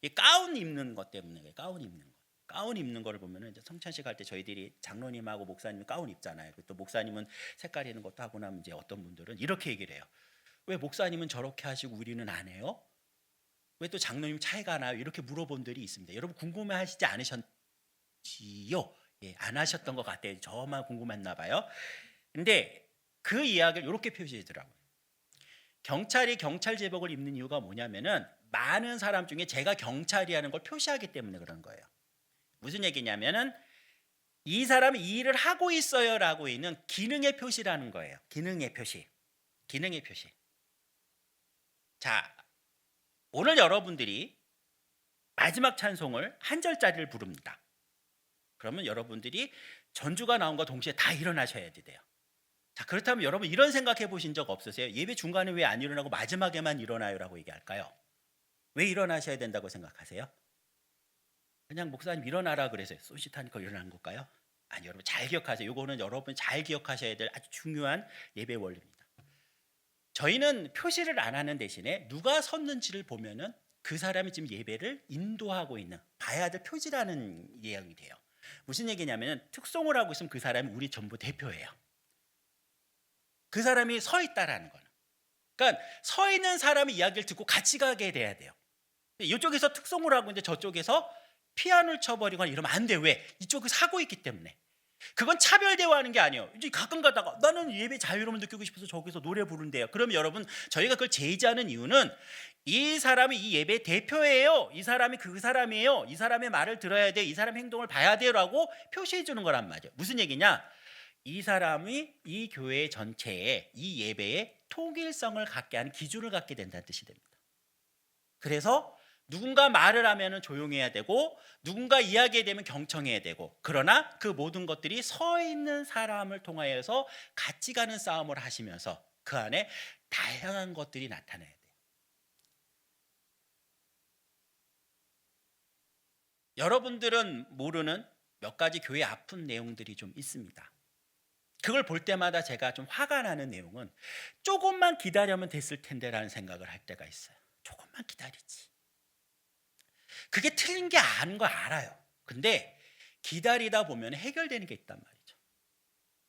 이 가운 입는 것 때문에. 가운 입는 거를 보면은, 이제 성찬식 할 때 저희들이 장로님하고 목사님이 가운 입잖아요. 또 목사님은 색깔 있는 것도 하고 나면, 이제 어떤 분들은 이렇게 얘기를 해요. 왜 목사님은 저렇게 하시고 우리는 안 해요? 왜 또 장로님 차이가 나요? 이렇게 물어본 분들이 있습니다. 여러분 궁금해하시지 않으셨지요? 예, 안 하셨던 것 같아요. 저만 궁금했나 봐요. 근데 그 이야기를 이렇게 표시하더라고요. 경찰이 경찰 제복을 입는 이유가 뭐냐면은, 많은 사람 중에 제가 경찰이라는 걸 표시하기 때문에 그런 거예요. 무슨 얘기냐면은, 이 사람이 이 일을 하고 있어요라고 있는 기능의 표시라는 거예요. 기능의 표시. 자, 오늘 여러분들이 마지막 찬송을 한 절짜리를 부릅니다. 그러면 여러분들이 전주가 나온과 동시에 다 일어나셔야 돼요. 자, 그렇다면 여러분 이런 생각해 보신 적 없으세요? 예배 중간에 왜 안 일어나고 마지막에만 일어나요라고 얘기할까요? 왜 일어나셔야 된다고 생각하세요? 그냥 목사님 일어나라 그래서 쏘시타니까 일어나는 걸까요? 아니, 여러분 잘 기억하세요. 이거는 여러분 잘 기억하셔야 될 아주 중요한 예배 원리입니다. 저희는 표시를 안 하는 대신에 누가 섰는지를 보면은 그 사람이 지금 예배를 인도하고 있는, 봐야 될 표지라는 이야기 돼요. 무슨 얘기냐면, 특송을 하고 있으면 그 사람이 우리 전부 대표예요. 그 사람이 서 있다라는 거는, 그러니까 서 있는 사람의 이야기를 듣고 같이 가게 돼야 돼요. 이쪽에서 특송을 하고 이제 저쪽에서 피아노를 쳐버리거나 이러면 안 돼요. 왜? 이쪽에서 하고 있기 때문에. 그건 차별 대화하는 게 아니에요. 이제 가끔 가다가 나는 예배 자유로움을 느끼고 싶어서 저기서 노래 부른대요. 그러면 여러분, 저희가 그걸 제의하는 이유는, 이 사람이 이 예배 대표예요. 이 사람이 그 사람이에요. 이 사람의 말을 들어야 돼. 이 사람 행동을 봐야 돼라고 표시해 주는 거란 말이에요. 무슨 얘기냐? 이 사람이 이 교회 전체에, 이 예배에 통일성을 갖게 하는 기준을 갖게 된다는 뜻이 됩니다. 그래서 누군가 말을 하면 조용해야 되고, 누군가 이야기해야 되면 경청해야 되고, 그러나 그 모든 것들이 서 있는 사람을 통하여서 같이 가는 싸움을 하시면서 그 안에 다양한 것들이 나타나야 돼요. 여러분들은 모르는 몇 가지 교회 아픈 내용들이 좀 있습니다. 그걸 볼 때마다 제가 좀 화가 나는 내용은, 조금만 기다리면 됐을 텐데라는 생각을 할 때가 있어요. 조금만 기다리지. 그게 틀린 게 아닌 거 알아요. 근데 기다리다 보면 해결되는 게 있단 말이죠.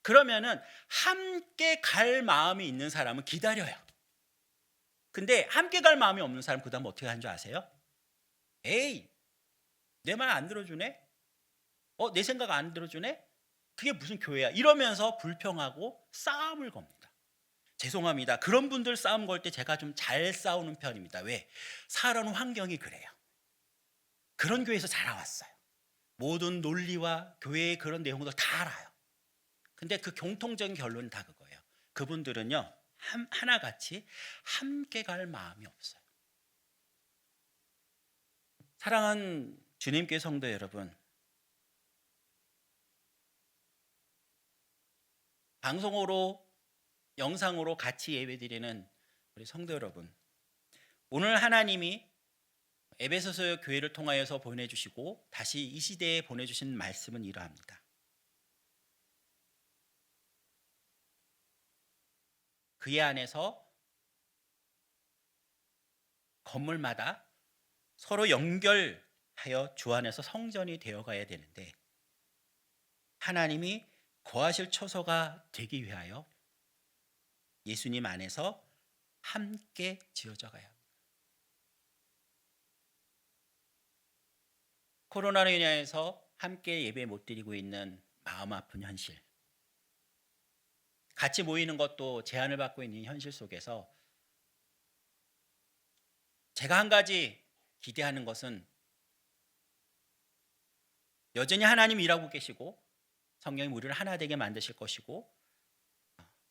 그러면은 함께 갈 마음이 있는 사람은 기다려요. 근데 함께 갈 마음이 없는 사람, 그 다음 어떻게 하는 줄 아세요? 에이, 내 말 안 들어주네? 내 생각 안 들어주네? 그게 무슨 교회야? 이러면서 불평하고 싸움을 겁니다. 죄송합니다. 그런 분들 싸움 걸 때 제가 좀 잘 싸우는 편입니다. 왜? 살아온 환경이 그래요. 그런 교회에서 자라왔어요. 모든 논리와 교회의 그런 내용들 다 알아요. 근데 그 공통적인 결론은 다 그거예요. 그분들은요, 하나같이 함께 갈 마음이 없어요. 사랑하는 주님께 성도 여러분, 방송으로, 영상으로 같이 예배드리는 우리 성도 여러분, 오늘 하나님이 에베소서 교회를 통하여서 보내주시고 다시 이 시대에 보내주신 말씀은 이러합니다. 그의 안에서 건물마다 서로 연결하여 주 안에서 성전이 되어가야 되는데 하나님이 거하실 처소가 되기 위하여 예수님 안에서 함께 지어져 가야 합니다. 코로나로 인해서 함께 예배 못 드리고 있는 마음 아픈 현실, 같이 모이는 것도 제한을 받고 있는 현실 속에서 제가 한 가지 기대하는 것은 여전히 하나님 일하고 계시고 성령이 우리를 하나 되게 만드실 것이고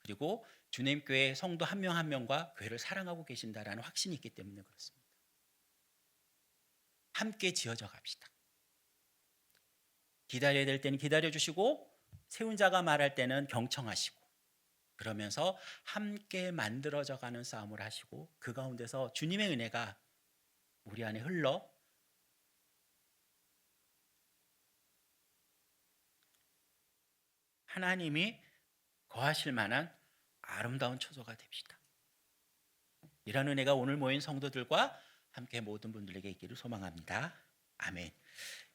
그리고 주님 교회 성도 한 명 한 명과 교회를 사랑하고 계신다라는 확신이 있기 때문에 그렇습니다. 함께 지어져 갑시다. 기다려야 될 때는 기다려주시고 세운 자가 말할 때는 경청하시고 그러면서 함께 만들어져가는 싸움을 하시고 그 가운데서 주님의 은혜가 우리 안에 흘러 하나님이 거하실 만한 아름다운 처소가 됩시다. 이런 은혜가 오늘 모인 성도들과 함께 모든 분들에게 있기를 소망합니다. 아멘.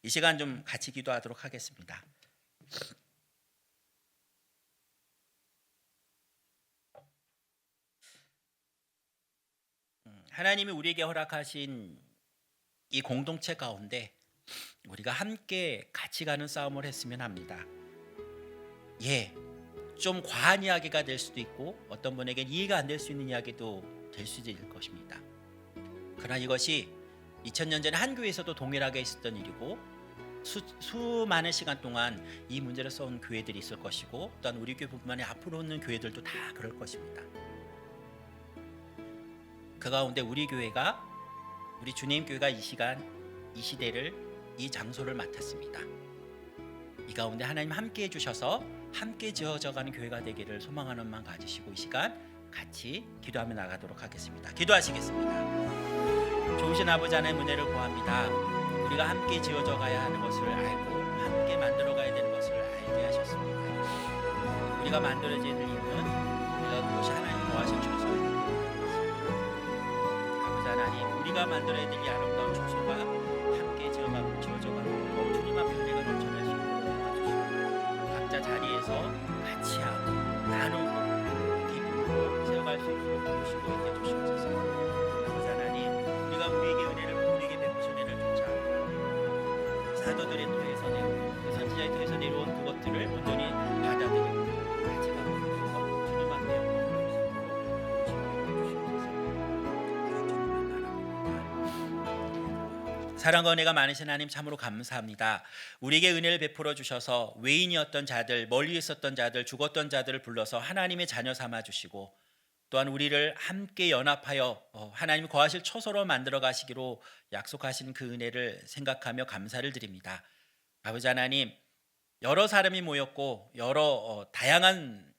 이 시간 좀 같이 기도하도록 하겠습니다. 하나님이 우리에게 허락하신 이 공동체 가운데 우리가 함께 같이 가는 싸움을 했으면 합니다. 좀 과한 이야기가 될 수도 있고 어떤 분에게는 이해가 안 될 수 있는 이야기도 될 수도 있을 것입니다. 그러나 이것이 2000년 전에 한 교회에서도 동일하게 있었던 일이고 수많은 시간 동안 이 문제를 써온 교회들이 있을 것이고 또한 우리 교회뿐만 아니라 앞으로 오는 교회들도 다 그럴 것입니다. 그 가운데 우리 교회가 우리 주님 교회가 이 시간 이 시대를 이 장소를 맡았습니다. 이 가운데 하나님 함께 해주셔서 함께 지어져가는 교회가 되기를 소망하는 마음 가지시고 이 시간 같이 기도하며 나가도록 하겠습니다. 기도하시겠습니다. 좋으신 아버지 하나님 은혜를 구합니다. 우리가 함께 지어져 가야 하는 것을 알고 함께 만들어 가야 되는 것을 알게 하셨습니다. 우리가 만들어질 이유는 우리가 그것이 하나님 거하실 처소입니다. 아버지 하나님 우리가 만들어야 될 이 아름다운 처소가 함께 지어져가고 주님 앞에 은혜가 넘쳐날 수 있도록 도와주시고 각자 자리에서 같이 하고 나누고 기쁨으로 세워갈 수 있도록 도우시고 있게 주시옵소서. 아버지 하나님 우리가 우리에게 베푸신 은혜를 쫓아 사도들의 터에서 내려온 선지자의 터에서 내려온 그것들을 온전히 받아들이고 같이 가고 주님 앞에 영광을 사랑과 은혜가 많으신 하나님 참으로 감사합니다. 우리에게 은혜를 베풀어 주셔서 외인이었던 자들, 멀리 있었던 자들, 죽었던 자들을 불러서 하나님의 자녀 삼아 주시고 또한 우리를 함께 연합하여 하나님이 거하실 처소로 만들어 가시기로 약속하신 그 은혜를 생각하며 감사를 드립니다. 아버지 하나님 여러 사람이 모였고 여러 다양한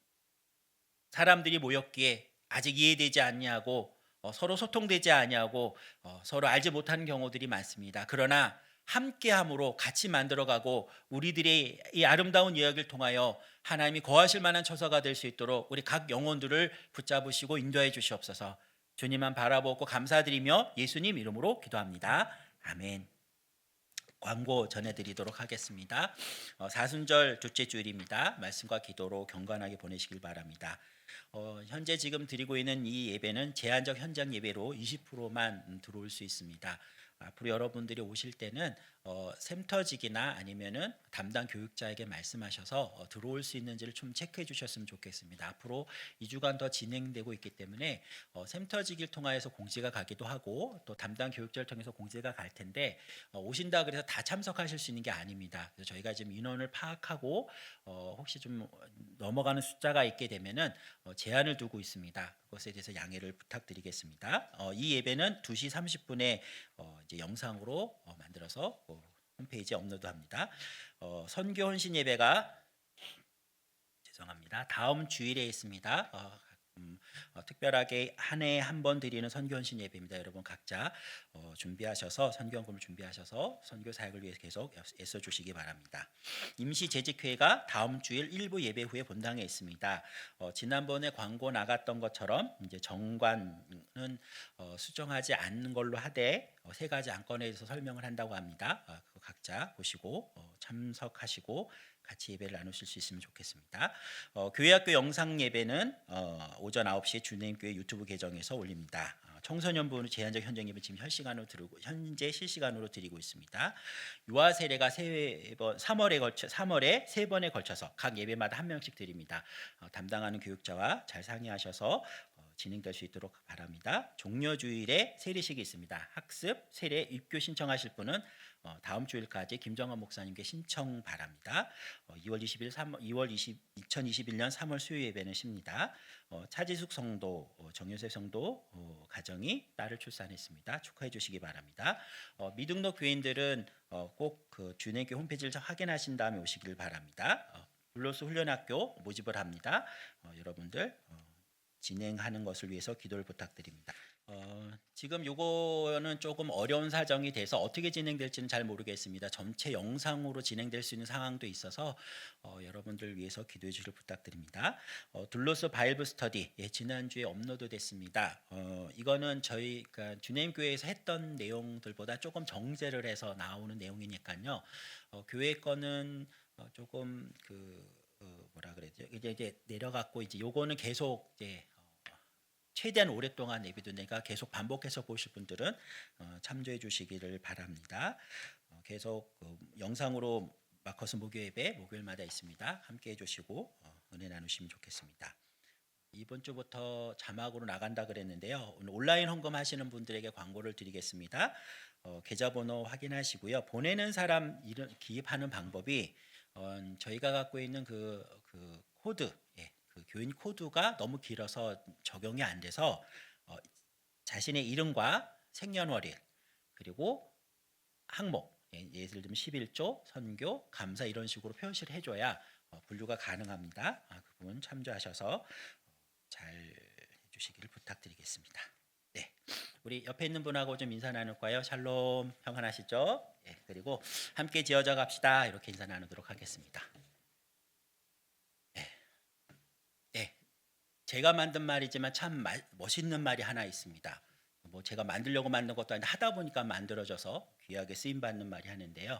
사람들이 모였기에 아직 이해되지 아니하고 서로 소통되지 아니하고 서로 알지 못하는 경우들이 많습니다. 그러나 함께함으로 같이 만들어가고 우리들의 이 아름다운 이야기를 통하여 하나님이 거하실 만한 처소가 될 수 있도록 우리 각 영혼들을 붙잡으시고 인도해 주시옵소서. 주님만 바라보고 감사드리며 예수님 이름으로 기도합니다. 아멘. 광고 전해드리도록 하겠습니다. 사순절 둘째 주일입니다. 말씀과 기도로 경건하게 보내시길 바랍니다. 현재 지금 드리고 있는 이 예배는 제한적 현장 예배로 20%만 들어올 수 있습니다. 앞으로 여러분들이 오실 때는 샘터직이나 아니면은 담당 교육자에게 말씀하셔서 들어올 수 있는지를 좀 체크해 주셨으면 좋겠습니다. 앞으로 2주간 더 진행되고 있기 때문에 샘터직을 통하여서 공지가 가기도 하고 또 담당 교육자를 통해서 공지가 갈 텐데 오신다 그래서 다 참석하실 수 있는 게 아닙니다. 그래서 저희가 지금 인원을 파악하고 혹시 좀 넘어가는 숫자가 있게 되면은 제한을 두고 있습니다. 그것에 대해서 양해를 부탁드리겠습니다. 이 예배는 2시 30분에 이제 영상으로 만들어서 홈페이지에 업로드합니다. 선교 헌신 예배가 죄송합니다. 다음 주일에 있습니다. 특별하게 한 해에 한 번 드리는 선교 헌신 예배입니다. 여러분 각자 준비하셔서 선교헌금을 준비하셔서 선교 사역을 위해 계속 애써 주시기 바랍니다. 임시 재직회가 다음 주일 일부 예배 후에 본당에 있습니다. 지난번에 광고 나갔던 것처럼 이제 정관은 수정하지 않는 걸로 하되 세 가지 안건에 대해서 설명을 한다고 합니다. 그거 각자 보시고 참석하시고 같이 예배를 나누실 수 있으면 좋겠습니다. 교회학교 영상 예배는 오전 9시에 주님교회 유튜브 계정에서 올립니다. 청소년부는 제한적 현장 예배 지금 현재 실시간으로 드리고 있습니다. 유아 세례가 3월에 3번에 걸쳐서 각 예배마다 한 명씩 드립니다. 담당하는 교육자와 잘 상의하셔서 진행될 수 있도록 바랍니다. 종료주일에 세례식이 있습니다. 학습, 세례, 입교 신청하실 분은 다음 주일까지 김정환 목사님께 신청 바랍니다. 2021년 3월 수요 예배는 쉽니다. 차지숙 성도, 정효세 성도 가정이 딸을 출산했습니다. 축하해 주시기 바랍니다. 미등록 교인들은 꼭 그 주님교회 홈페이지를 확인하신 다음에 오시길 바랍니다. 블로스 훈련학교 모집을 합니다. 여러분들 진행하는 것을 위해서 기도를 부탁드립니다. 지금 요거는 조금 어려운 사정이 돼서 어떻게 진행될지는 잘 모르겠습니다. 전체 영상으로 진행될 수 있는 상황도 있어서 여러분들 위해서 기도해 주시길 부탁드립니다. 둘로스 바이블 스터디 지난주에 업로드 됐습니다. 이거는 저희가 주님교회에서 했던 내용들보다 조금 정제를 해서 나오는 내용이니까요. 교회 거는 조금 뭐라 그래야죠? 이제 내려갔고 이제 요거는 계속 이제 최대한 오랫동안 내비두니까 계속 반복해서 보실 분들은 참조해 주시기를 바랍니다. 계속 영상으로 마커스 목요 예배 목요일마다 있습니다. 함께 해주시고 은혜 나누시면 좋겠습니다. 이번 주부터 자막으로 나간다 그랬는데요. 오늘 온라인 헌금하시는 분들에게 광고를 드리겠습니다. 계좌번호 확인하시고요. 보내는 사람 기입하는 방법이 저희가 갖고 있는 그 코드, 그 교인 코드가 너무 길어서 적용이 안 돼서 자신의 이름과 생년월일 그리고 항목, 예를 들면 11조, 선교, 감사 이런 식으로 표시를 해줘야 분류가 가능합니다. 그 부분 참조하셔서 잘 해주시기를 부탁드리겠습니다. 네, 우리 옆에 있는 분하고 좀 인사 나눌까요? 샬롬, 평안하시죠? 그리고 함께 지어져 갑시다. 이렇게 인사 나누도록 하겠습니다. 제가 만든 말이지만 참 멋있는 말이 하나 있습니다. 뭐 제가 만들려고 만든 것도 아닌데 하다 보니까 만들어져서 귀하게 쓰임 받는 말이 하는데요.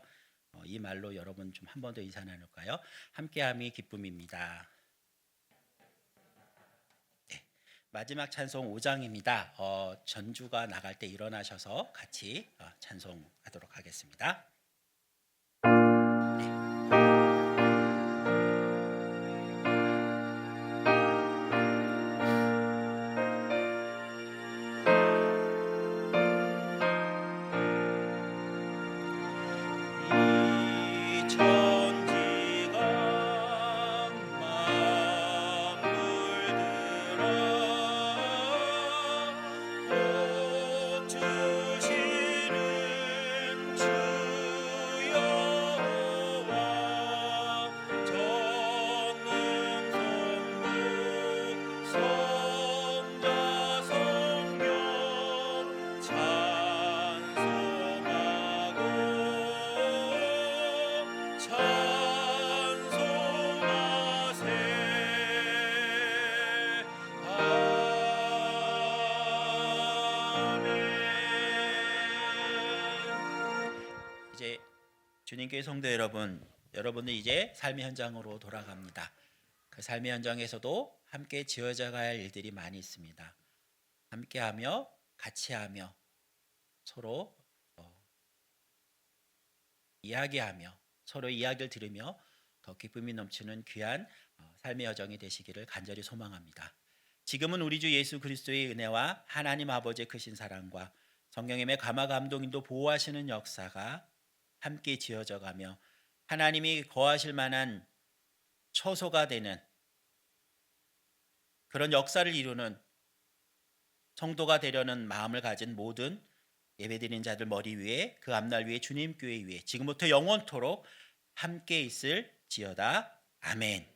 이 말로 여러분 좀 한 번 더 인사 나눌까요? 함께함이 기쁨입니다. 네, 마지막 찬송 5장입니다. 전주가 나갈 때 일어나셔서 같이 찬송하도록 하겠습니다. 이제 주님교회 성도 여러분은 이제 삶의 현장으로 돌아갑니다. 그 삶의 현장에서도 함께 지어져 가야 할 일들이 많이 있습니다. 함께하며 같이하며 서로 이야기하며 서로 이야기를 들으며 더 기쁨이 넘치는 귀한 삶의 여정이 되시기를 간절히 소망합니다. 지금은 우리 주 예수 그리스도의 은혜와 하나님 아버지의 크신 사랑과 성령님의 감화 감동인도 보호하시는 역사가 함께 지어져가며 하나님이 거하실 만한 처소가 되는 그런 역사를 이루는 성도가 되려는 마음을 가진 모든 예배드리는 자들 머리 위에 그 앞날 위에 주님 교회 위에 지금부터 영원토록 함께 있을지어다. 아멘.